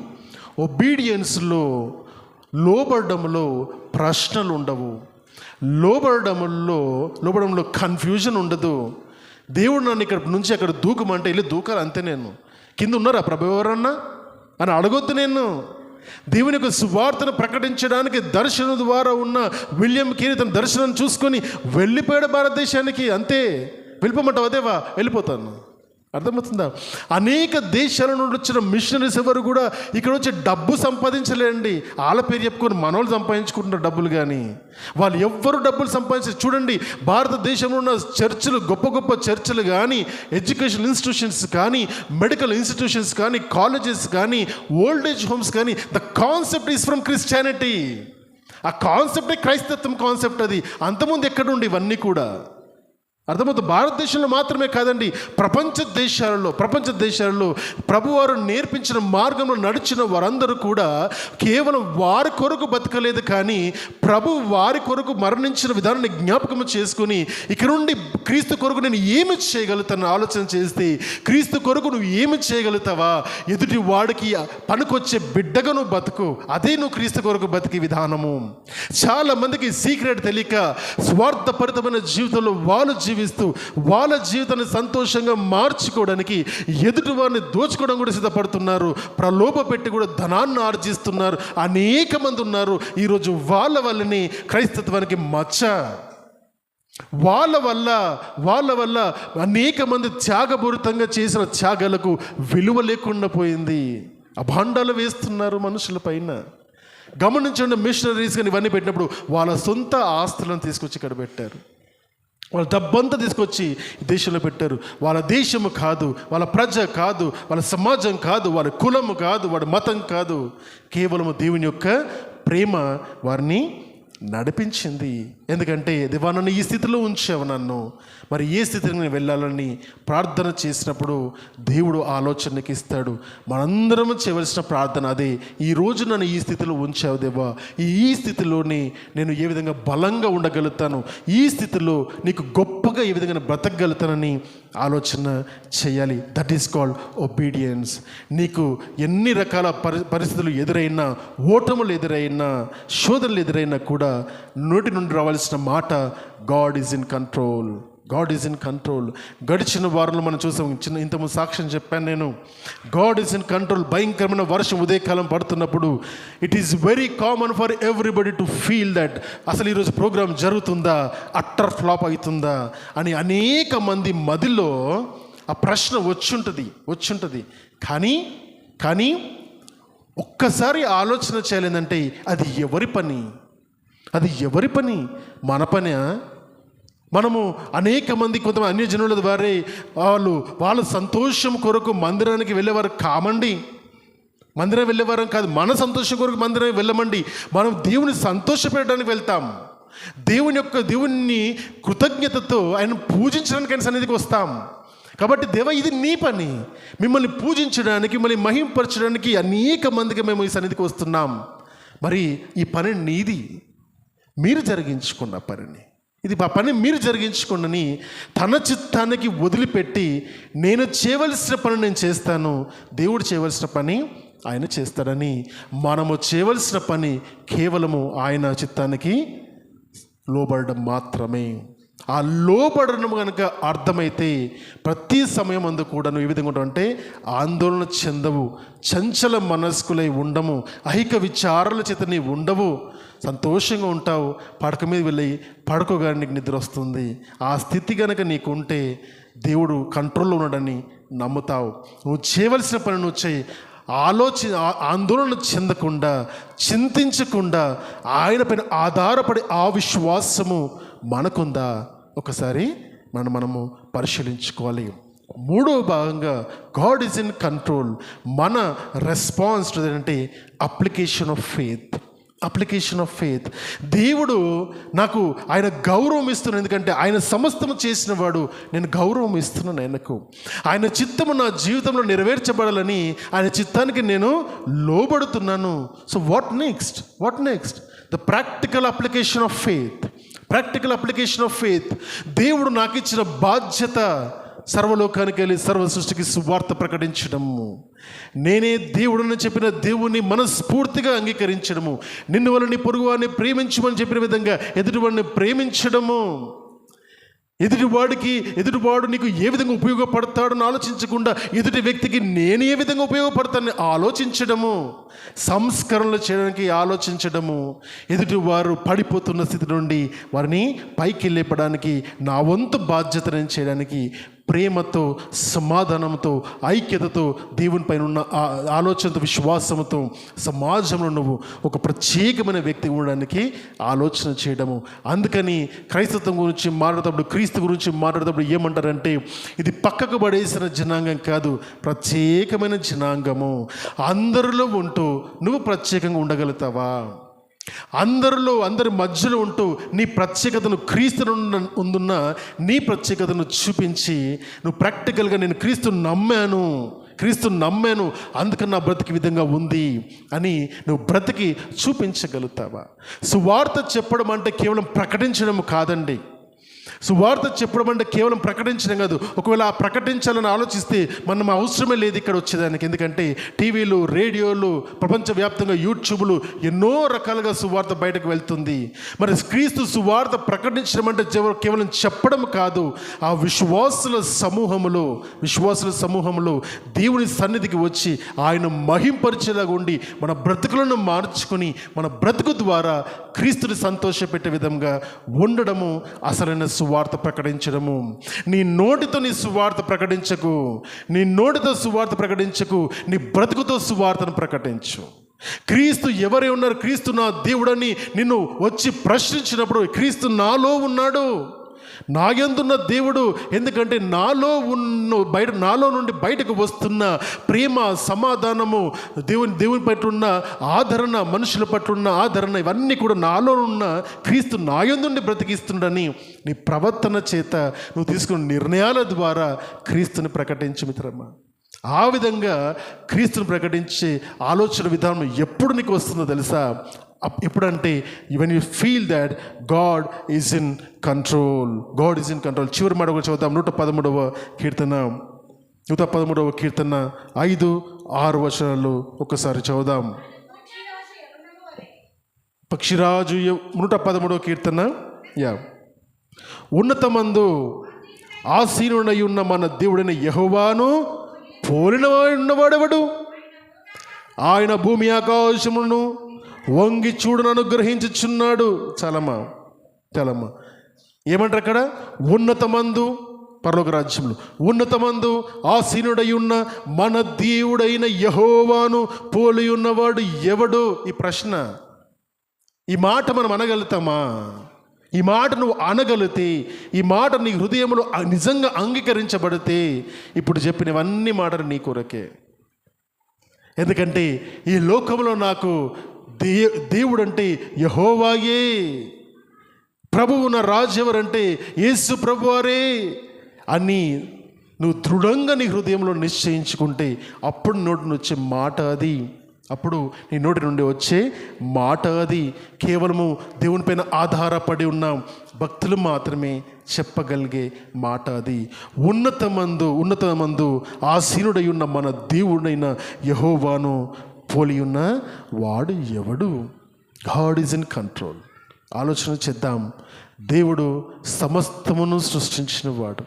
ఒబీడియన్స్లో, లోబడడంలో ప్రశ్నలు ఉండవు. లోబడంలో కన్ఫ్యూజన్ ఉండదు. దేవుడు నన్ను ఇక్కడ నుంచి అక్కడ దూకమంటే వెళ్ళి దూకాలి అంతే. నేను కింద ఉన్నారా ప్రభు ఎవరన్నా అని అడగొద్దు. నేను దేవుని యొక్క సువార్తను ప్రకటించడానికి దర్శనం ద్వారా ఉన్న విలియం కేరీ తన దర్శనాన్ని చూసుకొని వెళ్ళిపోయాడు భారతదేశానికి. అంతే. వెళ్ళిపోమంటావు? అదేవా, వెళ్ళిపోతాను. అర్థమవుతుందా? అనేక దేశాల నుండి వచ్చిన మిషనరీస్ ఎవరు కూడా ఇక్కడ వచ్చి డబ్బు సంపాదించలేండి. వాళ్ళ పేరు చెప్పుకొని మనోళ్ళు సంపాదించుకుంటున్నారు డబ్బులు. కానీ వాళ్ళు ఎవ్వరు డబ్బులు సంపాదించారు. చూడండి, భారతదేశంలో ఉన్న చర్చిలు, గొప్ప గొప్ప చర్చిలు కానీ, ఎడ్యుకేషన్ ఇన్స్టిట్యూషన్స్ కానీ, మెడికల్ ఇన్స్టిట్యూషన్స్ కానీ, కాలేజెస్ కానీ, ఓల్డ్ ఏజ్ హోమ్స్ కానీ, the concept is from Christianity. ఆ కాన్సెప్టే క్రైస్తత్వం కాన్సెప్ట్. అది అంతకుముందు ఎక్కడుండి ఇవన్నీ కూడా అర్థమవుతుంది. భారతదేశంలో మాత్రమే కాదండి, ప్రపంచ దేశాలలో ప్రభువారు నేర్పించిన మార్గంలో నడిచిన వారందరూ కూడా కేవలం వారి కొరకు బతకలేదు, కానీ ప్రభు వారి కొరకు మరణించిన విధానాన్ని జ్ఞాపకం చేసుకుని ఇక్కడ నుండి క్రీస్తు కొరకు నేను ఏమి చేయగలుగుతాను ఆలోచన చేస్తే, క్రీస్తు కొరకు నువ్వు ఏమి చేయగలుగుతావా, ఎదుటి వాడికి పనికొచ్చే బిడ్డగా నువ్వు బతుకు. అదే నువ్వు క్రీస్తు కొరకు బతికే విధానము. చాలామందికి సీక్రెట్ తెలియక స్వార్థపరితమైన జీవితంలో వాళ్ళు జీవిస్తూ వాళ్ళ జీవితాన్ని సంతోషంగా మార్చుకోవడానికి ఎదుటి వారిని దోచుకోవడం కూడా సిద్ధపడుతున్నారు. ప్రలోభ పెట్టి కూడా ధనాన్ని ఆర్జిస్తున్నారు. అనేక మంది ఉన్నారు ఈరోజు. వాళ్ళ వల్లనే క్రైస్తత్వానికి మచ్చ. వాళ్ళ వల్ల అనేక మంది త్యాగపూరితంగా చేసిన త్యాగాలకు విలువ లేకుండా పోయింది. అభాండాలు వేస్తున్నారు మనుషుల పైన. గమనించండి, మిషనరీస్ కానీ ఇవన్నీ పెట్టినప్పుడు వాళ్ళ సొంత ఆస్తులను తీసుకొచ్చి ఇక్కడ పెట్టారు. వాళ్ళ డబ్బంతా తీసుకొచ్చి దేశంలో పెట్టారు. వాళ్ళ దేశము కాదు, వాళ్ళ ప్రజ కాదు, వాళ్ళ సమాజం కాదు, వాళ్ళ కులము కాదు, వాళ్ళ మతం కాదు. కేవలము దేవుని యొక్క ప్రేమ వారిని నడిపించింది. ఎందుకంటే దేవా, నన్ను ఈ స్థితిలో ఉంచావు, నన్ను మరి ఏ స్థితికి నేను వెళ్ళాలని ప్రార్థన చేసినప్పుడు దేవుడు ఆలోచనకి ఇస్తాడు. మనందరం చేయవలసిన ప్రార్థన అదే. ఈరోజు నన్ను ఈ స్థితిలో ఉంచావు దేవా, ఈ స్థితిలోని నేను ఏ విధంగా బలంగా ఉండగలుగుతాను, ఈ స్థితిలో నీకు గొప్పగా ఏ విధంగా బ్రతకగలుగుతానని ఆలోచన చేయాలి. That is called obedience. నీకు ఎన్ని రకాల పరిస్థితులు ఎదురైనా, ఓటములు ఎదురైనా, శోధనలు ఎదురైనా కూడా నోటి నుండి రావాలి చెప్పవలసిన మాట, God is in control. God is in control. గడిచిన వారంలో మనం చూసాం, ఇంతకు సాక్ష్యం చెప్పాను నేను. God is in control. భయంకరమైన వర్షం ఉదయకాలం పడుతున్నప్పుడు it is very common for everybody to feel that అసలు ఈరోజు ప్రోగ్రామ్ జరుగుతుందా, అట్టర్ ఫ్లాప్ అవుతుందా అని అనేక మంది మదిలో ఆ ప్రశ్న వచ్చుంటుంది. కానీ ఒక్కసారి ఆలోచన చేయాలేదంటే అది ఎవరి పని? మన పని. మనము అనేక మంది కొంతమంది అన్యజనుల ద్వారా వాళ్ళ సంతోషం కొరకు మందిరానికి వెళ్ళేవారు కామండి. మందిరం వెళ్ళేవారం కాదు, మన సంతోషం కొరకు మందిరానికి వెళ్ళమండి. మనం దేవుని సంతోషపెట్టడానికి వెళ్తాం. దేవుని కృతజ్ఞతతో ఆయన పూజించడానికి ఆయన సన్నిధికి వస్తాం. కాబట్టి దేవా, ఇది నీ పని. మిమ్మల్ని పూజించడానికి, మిమ్మల్ని మహింపరచడానికి అనేక మందికి మేము ఈ సన్నిధికి వస్తున్నాం. మరి ఈ పని నీది, మీరు జరిగించుకున్న పనిని, ఇది ఆ పని మీరు జరిగించుకోండి. తన చిత్తానికి వదిలిపెట్టి నేను చేయవలసిన పని నేను చేస్తాను, దేవుడు చేయవలసిన పని ఆయన చేస్తాడని, మనము చేయవలసిన పని కేవలము ఆయన చిత్తానికి లోబడడం మాత్రమే. ఆ లోబడడం కనుక అర్థమైతే ప్రతి సమయం అందు కూడా నువ్వు ఏ విధంగా ఉంటావు అంటే ఆందోళన చెందవు, చంచల మనస్కులై ఉండము, ఐక విచారాల చేత నీవు ఉండవు, సంతోషంగా ఉంటావు. పడక మీద వెళ్ళి పడుకోగానే నీకు నిద్ర వస్తుంది. ఆ స్థితి కనుక నీకు ఉంటే దేవుడు కంట్రోల్లో ఉన్నాడని నమ్ముతావు. నువ్వు చేయవలసిన పని నువ్వు చేయి. ఆందోళన చెందకుండా, చింతించకుండా ఆయన పైన ఆధారపడి ఆ విశ్వాసము మనకుందా ఒకసారి మనము పరిశీలించుకోవాలి. మూడవ భాగంగా గాడ్ ఈజ్ ఇన్ కంట్రోల్. మన రెస్పాన్స్ అంటే అప్లికేషన్ ఆఫ్ ఫెయిత్. దేవుడు నాకు ఆయన గౌరవం ఇస్తున్నాను, ఎందుకంటే ఆయన సమస్తము చేసిన వాడు. నేను గౌరవం ఇస్తున్నాను ఆయనకు. ఆయన చిత్తము నా జీవితంలో నెరవేర్చబడాలని ఆయన చిత్తానికి నేను లోబడుతున్నాను. So what next? The practical application of faith. దేవుడు నాకు ఇచ్చిన బాధ్యత సర్వలోకానికి వెళ్ళి సర్వ సృష్టికి సువార్త ప్రకటించడము. నేనే దేవుడని చెప్పిన దేవుని మనస్ఫూర్తిగా అంగీకరించడము. నిన్ను వల్ల నీ పొరుగువారిని ప్రేమించమని చెప్పిన విధంగా ఎదుటివాడిని ప్రేమించడము. ఎదుటివాడు నీకు ఏ విధంగా ఉపయోగపడతాడని ఆలోచించకుండా ఎదుటి వ్యక్తికి నేను ఏ విధంగా ఉపయోగపడతానని ఆలోచించడము. సంస్కరణలు చేయడానికి ఆలోచించడము. ఎదుటివారు పడిపోతున్న స్థితి నుండి వారిని పైకి లేపడానికి నా వంతు బాధ్యతను చేయడానికి ప్రేమతో, సమాధానంతో, ఐక్యతతో, దేవుని పైన ఉన్న ఆలోచనతో, విశ్వాసంతో సమాజంలో నువ్వు ఒక ప్రత్యేకమైన వ్యక్తి ఉండడానికి ఆలోచన చేయడము. అందుకని క్రైస్తవం గురించి మాట్లాడేటప్పుడు, క్రీస్తు గురించి మాట్లాడేటప్పుడు ఏమంటారంటే ఇది పక్కకు పడేసిన జనాంగం కాదు, ప్రత్యేకమైన జనాంగము. అందరిలో ఉంటూ నువ్వు ప్రత్యేకంగా ఉండగలుగుతావా? అందరి మధ్యలో ఉంటూ నీ ప్రత్యేకతను, క్రీస్తును ఉందున్న నీ ప్రత్యేకతను చూపించి నువ్వు ప్రాక్టికల్గా నేను క్రీస్తుని నమ్మాను అందుకని నా బ్రతికి విధంగా ఉంది అని నువ్వు బ్రతికి చూపించగలుగుతావా? సువార్త చెప్పడం అంటే కేవలం ప్రకటించడం కాదండి. సువార్త చెప్పడం అంటే కేవలం ప్రకటించడం కాదు. ఒకవేళ ఆ ప్రకటించాలని ఆలోచిస్తే మనం అవసరమే లేదు ఇక్కడ వచ్చేదానికి. ఎందుకంటే టీవీలు, రేడియోలు, ప్రపంచవ్యాప్తంగా యూట్యూబ్లు ఎన్నో రకాలుగా సువార్త బయటకు వెళ్తుంది. మరి క్రీస్తు సువార్త ప్రకటించడం అంటే కేవలం చెప్పడం కాదు. ఆ విశ్వాసుల సమూహంలో దేవుని సన్నిధికి వచ్చి ఆయన మహింపరిచేలాగా ఉండి మన బ్రతుకులను మార్చుకొని మన బ్రతుకు ద్వారా క్రీస్తుని సంతోషపెట్టే విధంగా ఉండడము అసలైన సువార్త ప్రకటించడము. నీ నోటితో నీ సువార్త ప్రకటించకు, నీ బ్రతుకుతో సువార్తను ప్రకటించు. క్రీస్తు ఎవరే ఉన్నారు, క్రీస్తు నా దేవుడని నిన్ను వచ్చి ప్రశ్నించినప్పుడు క్రీస్తు నాలో ఉన్నాడు, నా యందున్న దేవుడు. ఎందుకంటే నాలో నుండి బయటకు వస్తున్న ప్రేమ, సమాధానము, దేవుని పట్ల ఉన్న ఆదరణ, మనుషుల పట్ల ఉన్న ఆదరణ, ఇవన్నీ కూడా నాలో ఉన్న క్రీస్తు నా యందుండి బ్రతికిస్తుండని నీ ప్రవర్తన చేత నువ్వు తీసుకున్న నిర్ణయాల ద్వారా క్రీస్తుని ప్రకటించు మిత్రమా. ఆ విధంగా క్రీస్తుని ప్రకటించే ఆలోచన విధానం ఎప్పుడు నీకు వస్తుందో తెలుసా? ఎప్పుడంటే when you feel that God is in control. చివరి మాట కూడా చదువుతాం. 113వ కీర్తన 5-6 వచనాలు ఒకసారి చదువుదాం. పక్షిరాజు 113వ కీర్తన ఉన్నతమందు ఆసీనుడై ఉన్న మన దేవుడైన యెహోవాను పోలిన ఉన్నవాడెవడు? ఆయన భూమి ఆకాశములను వంగి చూడను అనుగ్రహించుచున్నాడు. చాలమ్మా ఏమంటారు అక్కడ? ఉన్నతమందు, పరలోక రాజ్యంలో ఉన్నతమందు ఆసీనుడై ఉన్న మన దేవుడైన యెహోవాను పోలి ఉన్నవాడు ఎవడు? ఈ ప్రశ్న, ఈ మాట మనం అనగలుగుతామా? ఈ మాట నువ్వు అనగలిగితే, ఈ మాట నీ హృదయంలో నిజంగా అంగీకరించబడితే, ఇప్పుడు చెప్పినవన్నీ మాటలు నీ కొరకే. ఎందుకంటే ఈ లోకంలో నాకు దేవుడు అంటే యెహోవాయే, ప్రభువు నా రాజు ఎవరంటే యేసు ప్రభువారే అని నువ్వు దృఢంగా నీ హృదయంలో నిశ్చయించుకుంటే అప్పుడు నోటి నుండి వచ్చే మాట అది. అప్పుడు నీ నోటి నుండి వచ్చే మాట అది. కేవలము దేవుని పైన ఆధారపడి ఉన్న భక్తులు మాత్రమే చెప్పగలిగే మాట అది. ఉన్నతమందు ఆసీనుడై ఉన్న మన దేవుడైన యెహోవాను పోలి ఉన్న వాడు ఎవడు? God is in control. ఆలోచన చేద్దాం. దేవుడు సమస్తమును సృష్టించినవాడు,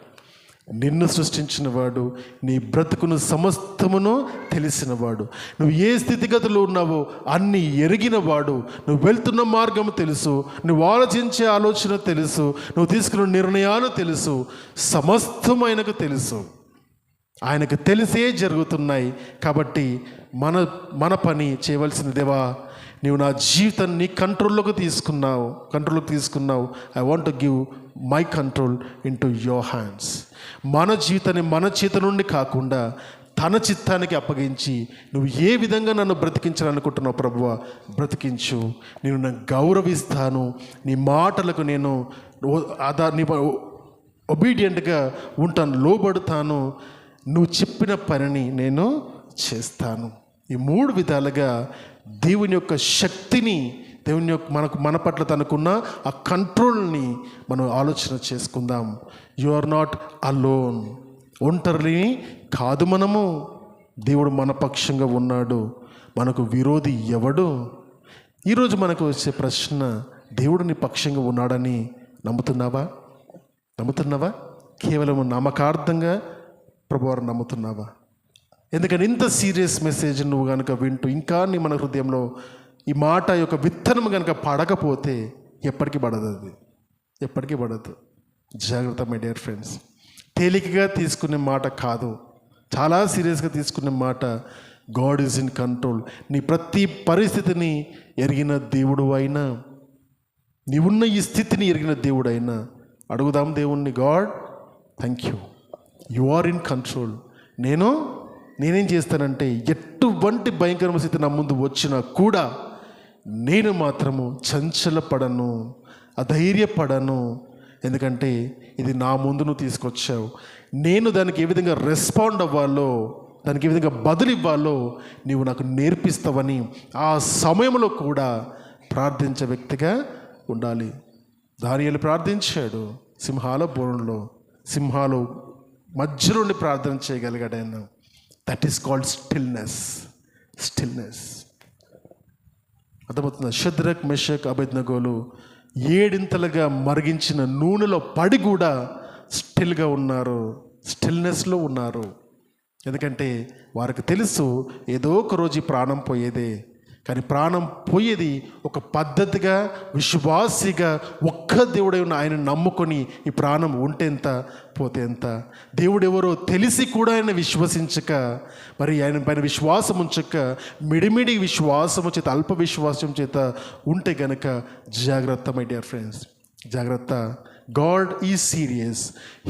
నిన్ను సృష్టించినవాడు, నీ బ్రతుకును సమస్తమును తెలిసినవాడు, నువ్వు ఏ స్థితిగతులు ఉన్నావో అన్నీ ఎరిగినవాడు, నువ్వు వెళ్తున్న మార్గం తెలుసు, నువ్వు ఆలోచించే ఆలోచన తెలుసు, నువ్వు తీసుకున్న నిర్ణయాలు తెలుసు, సమస్తం ఆయనకు తెలుసు. ఆయనకు తెలిసే జరుగుతున్నాయి. కాబట్టి మన పని చేయవలసిన, దేవా నీవు నా జీవితాన్ని నీ కంట్రోల్లోకి తీసుకున్నావు. I want to give my control in to your hands. మన జీవితాన్ని మన చేతి నుండి కాకుండా తన చిత్తానికి అప్పగించి నువ్వు ఏ విధంగా నన్ను బ్రతికించాలనుకుంటున్నావు ప్రభువా, బ్రతికించు. నేను నన్ను గౌరవిస్తాను, నీ మాటలకు నేను ఒబీడియంట్గా ఉంటాను, లోబడతాను, నువ్వు చెప్పిన పనిని నేను చేస్తాను. ఈ 3 విధాలుగా దేవుని యొక్క శక్తిని, దేవుని యొక్క మన పట్ల తనకున్న ఆ కంట్రోల్ని మనం ఆలోచన చేసుకుందాం. You are not alone. ఒంటరిని కాదు మనము. దేవుడు మన పక్షంగా ఉన్నాడు. మనకు విరోధి ఎవడు? ఈరోజు మనకు వచ్చే ప్రశ్న, దేవుడు నీ పక్షంగా ఉన్నాడని నమ్ముతున్నావా? కేవలం నామకార్థంగా ప్రభువారు నమ్ముతున్నావా? ఎందుకని ఇంత సీరియస్ మెసేజ్ నువ్వు కనుక వింటూ ఇంకా మన హృదయంలో ఈ మాట యొక్క విత్తనం కనుక పడకపోతే ఎప్పటికీ పడదు. జాగ్రత్త మై డియర్ ఫ్రెండ్స్. తేలికగా తీసుకునే మాట కాదు, చాలా సీరియస్గా తీసుకునే మాట. God is in control. నీ ప్రతి పరిస్థితిని ఎరిగిన దేవుడు అయినా, నీవున్న ఈ స్థితిని ఎరిగిన దేవుడు అయినా అడుగుదాం దేవుణ్ణి, God thank you are in control. నేనేం చేస్తానంటే ఎటువంటి భయంకరమైన స్థితి నా ముందు వచ్చినా కూడా నేను మాత్రము చంచలపడను, అధైర్యపడను. ఎందుకంటే ఇది నా ముందు నువ్వు తీసుకొచ్చావు. నేను దానికి ఏ విధంగా రెస్పాండ్ అవ్వాలో, దానికి ఏ విధంగా బదులు ఇవ్వాలో నీవు నాకు నేర్పిస్తావని ఆ సమయంలో కూడా ప్రార్థించే వ్యక్తిగా ఉండాలి. దానియేలు ప్రార్థించాడు సింహాల బోనులో, సింహాలు మధ్యలో ఉండి ప్రార్థన చేయగలిగాడు ఆయన. That is called stillness. అర్థమవుతుందా? షద్రక్, మెషక్, అబేద్నెగోలు 7 మరిగించిన నూనెలో పడి కూడా స్టిల్నెస్లో ఉన్నారు. ఎందుకంటే వారికి తెలుసు ఏదో ఒక రోజు ఈ ప్రాణం పోయేదే. కానీ ప్రాణం పోయేది ఒక పద్ధతిగా, విశ్వాసిగా, ఒక్క దేవుడై ఉన్న ఆయన నమ్ముకొని ఈ ప్రాణం ఉంటే ఎంత, పోతే ఎంత. దేవుడెవరో తెలిసి కూడా ఆయన విశ్వసించక, మరి ఆయన పైన విశ్వాసం ఉంచక, మిడిమిడి విశ్వాసము చేత, అల్ప విశ్వాసం చేత ఉంటే గనక జాగ్రత్త మై డియర్ ఫ్రెండ్స్, జాగ్రత్త. God is serious.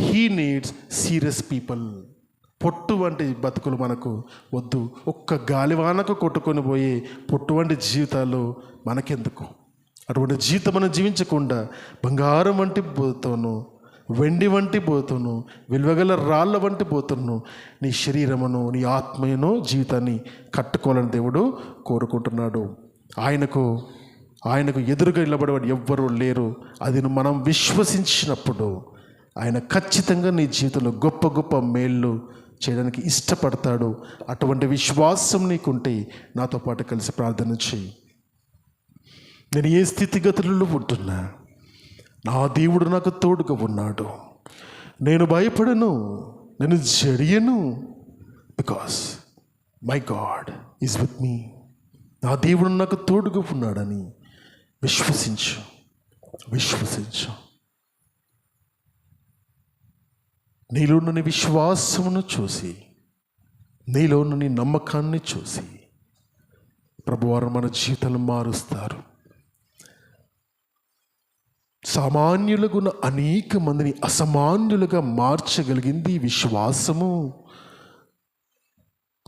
He needs serious people. పొట్టు వంటి బతుకులు మనకు వద్దు. ఒక్క గాలివానకు కొట్టుకొని పోయి పొట్టు వంటి జీవితాలు మనకెందుకు? అటువంటి జీవితం మనం జీవించకుండా బంగారం వంటి పోతాను, వెండి వంటి పోతాను, విలువగల రాళ్ళ వంటి పోతాను నీ శరీరమును, నీ ఆత్మను, జీవితాన్ని కట్టుకోవాలని దేవుడు కోరుకుంటున్నాడు. ఆయనకు ఎదురుగా నిలబడేవాడు ఎవ్వరూ లేరు. అది మనం విశ్వసించినప్పుడు ఆయన ఖచ్చితంగా నీ జీవితంలో గొప్ప గొప్ప మేళ్ళు చేయడానికి ఇష్టపడతాడు. అటువంటి విశ్వాసం నీకుంటే నాతో పాటు కలిసి ప్రార్థన చేయి. నేను ఏ స్థితిగతులలో ఉంటున్నా, నా దేవుడు నాకు తోడుగా ఉన్నాడు, నేను భయపడను, నేను జడియను, because my god is with me. నా దేవుడు నాకు తోడుగా ఉన్నాడని విశ్వసించు. నీలోని విశ్వాసమును చూసి, నీలోని నమ్మకాన్ని చూసి ప్రభువారు మన జీవితాలు మారుస్తారు. సామాన్యులుగున్న అనేక మందిని అసామాన్యులుగా మార్చగలిగింది విశ్వాసము.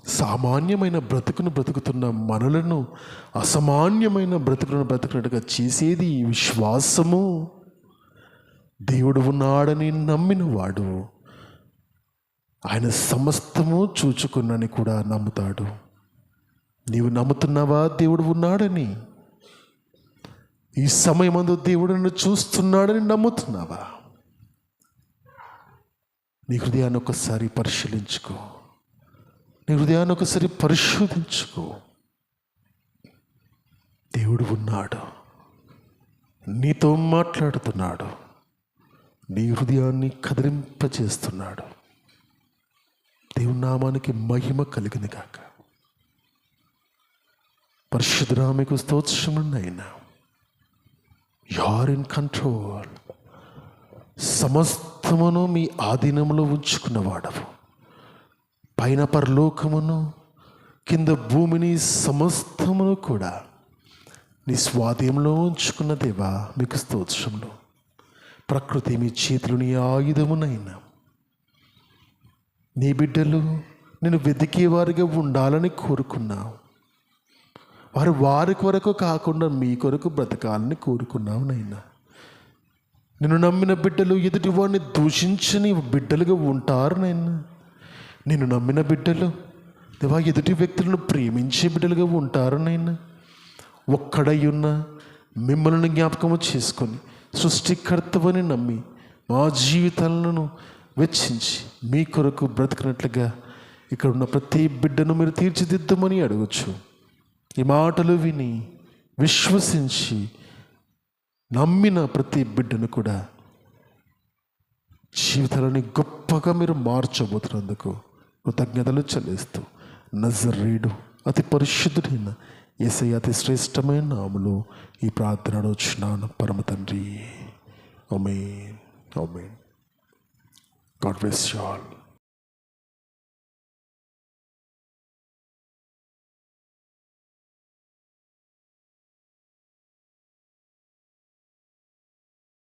సామాన్యమైన బ్రతుకును బ్రతుకుతున్న మనలను అసామాన్యమైన బ్రతుకును బ్రతుకున్నట్టుగా చేసేది ఈ విశ్వాసము. దేవుడు ఉన్నాడని నమ్మిన వాడు ఆయన సమస్తము చూచుకున్నని కూడా నమ్ముతాడు. నీవు నమ్ముతున్నావా దేవుడు ఉన్నాడని? ఈ సమయమందు దేవుడు నన్ను చూస్తున్నాడని నమ్ముతున్నావా? నీ హృదయాన్ని ఒకసారి పరిశీలించుకో, నీ హృదయాన్ని ఒకసారి పరిశోధించుకో. దేవుడు ఉన్నాడు, నీతో మాట్లాడుతున్నాడు, నీ హృదయాన్ని కదిలింపచేస్తున్నాడు. దేవుని నామానికి మహిమ కలిగింది కాక. పరిశుద్ధరామికు స్తోత్రమునైనా. You are in control. సమస్తమును మీ ఆధీనంలో ఉంచుకున్నవాడవు. పైన పరలోకమును, కింద భూమిని సమస్తమును కూడా నీ స్వాధీనంలో ఉంచుకున్న దేవా మీకు స్తోత్రములు. ప్రకృతి మీ చేతులు నీ ఆయుధమునైనా. నీ బిడ్డలు నేను వెతికేవారిగా ఉండాలని కోరుకున్నావు. వారి కొరకు కాకుండా మీ కొరకు బ్రతకాలని కోరుకున్నావు నైనా. నిన్ను నమ్మిన బిడ్డలు ఎదుటి వాడిని దూషించని బిడ్డలుగా ఉంటారు నైనా. నిన్ను నమ్మిన బిడ్డలు దేవా ఎదుటి వ్యక్తులను ప్రేమించే బిడ్డలుగా ఉంటారు నైనా. ఒక్కడై ఉన్న మిమ్మల్ని జ్ఞాపకము చేసుకొని సృష్టికర్తవని నమ్మి మా జీవితాలను వెచ్చించి మీ కొరకు బ్రతికినట్లుగా ఇక్కడ ఉన్న ప్రతి బిడ్డను మీరు తీర్చిదిద్దమని అడగచ్చు. ఈ మాటలు విని విశ్వసించి నమ్మిన ప్రతి బిడ్డను కూడా జీవితాలని గొప్పగా మీరు మార్చబోతున్నందుకు కృతజ్ఞతలు చెల్లిస్తూ నజరేయుడు అతి పరిశుద్ధుడైన యేసయ్య అతి శ్రేష్టమైన నామములో ఈ ప్రార్థన అడుగుచున్నాను పరమ తండ్రి. ఆమేన్. ఆమేన్. God bless you all.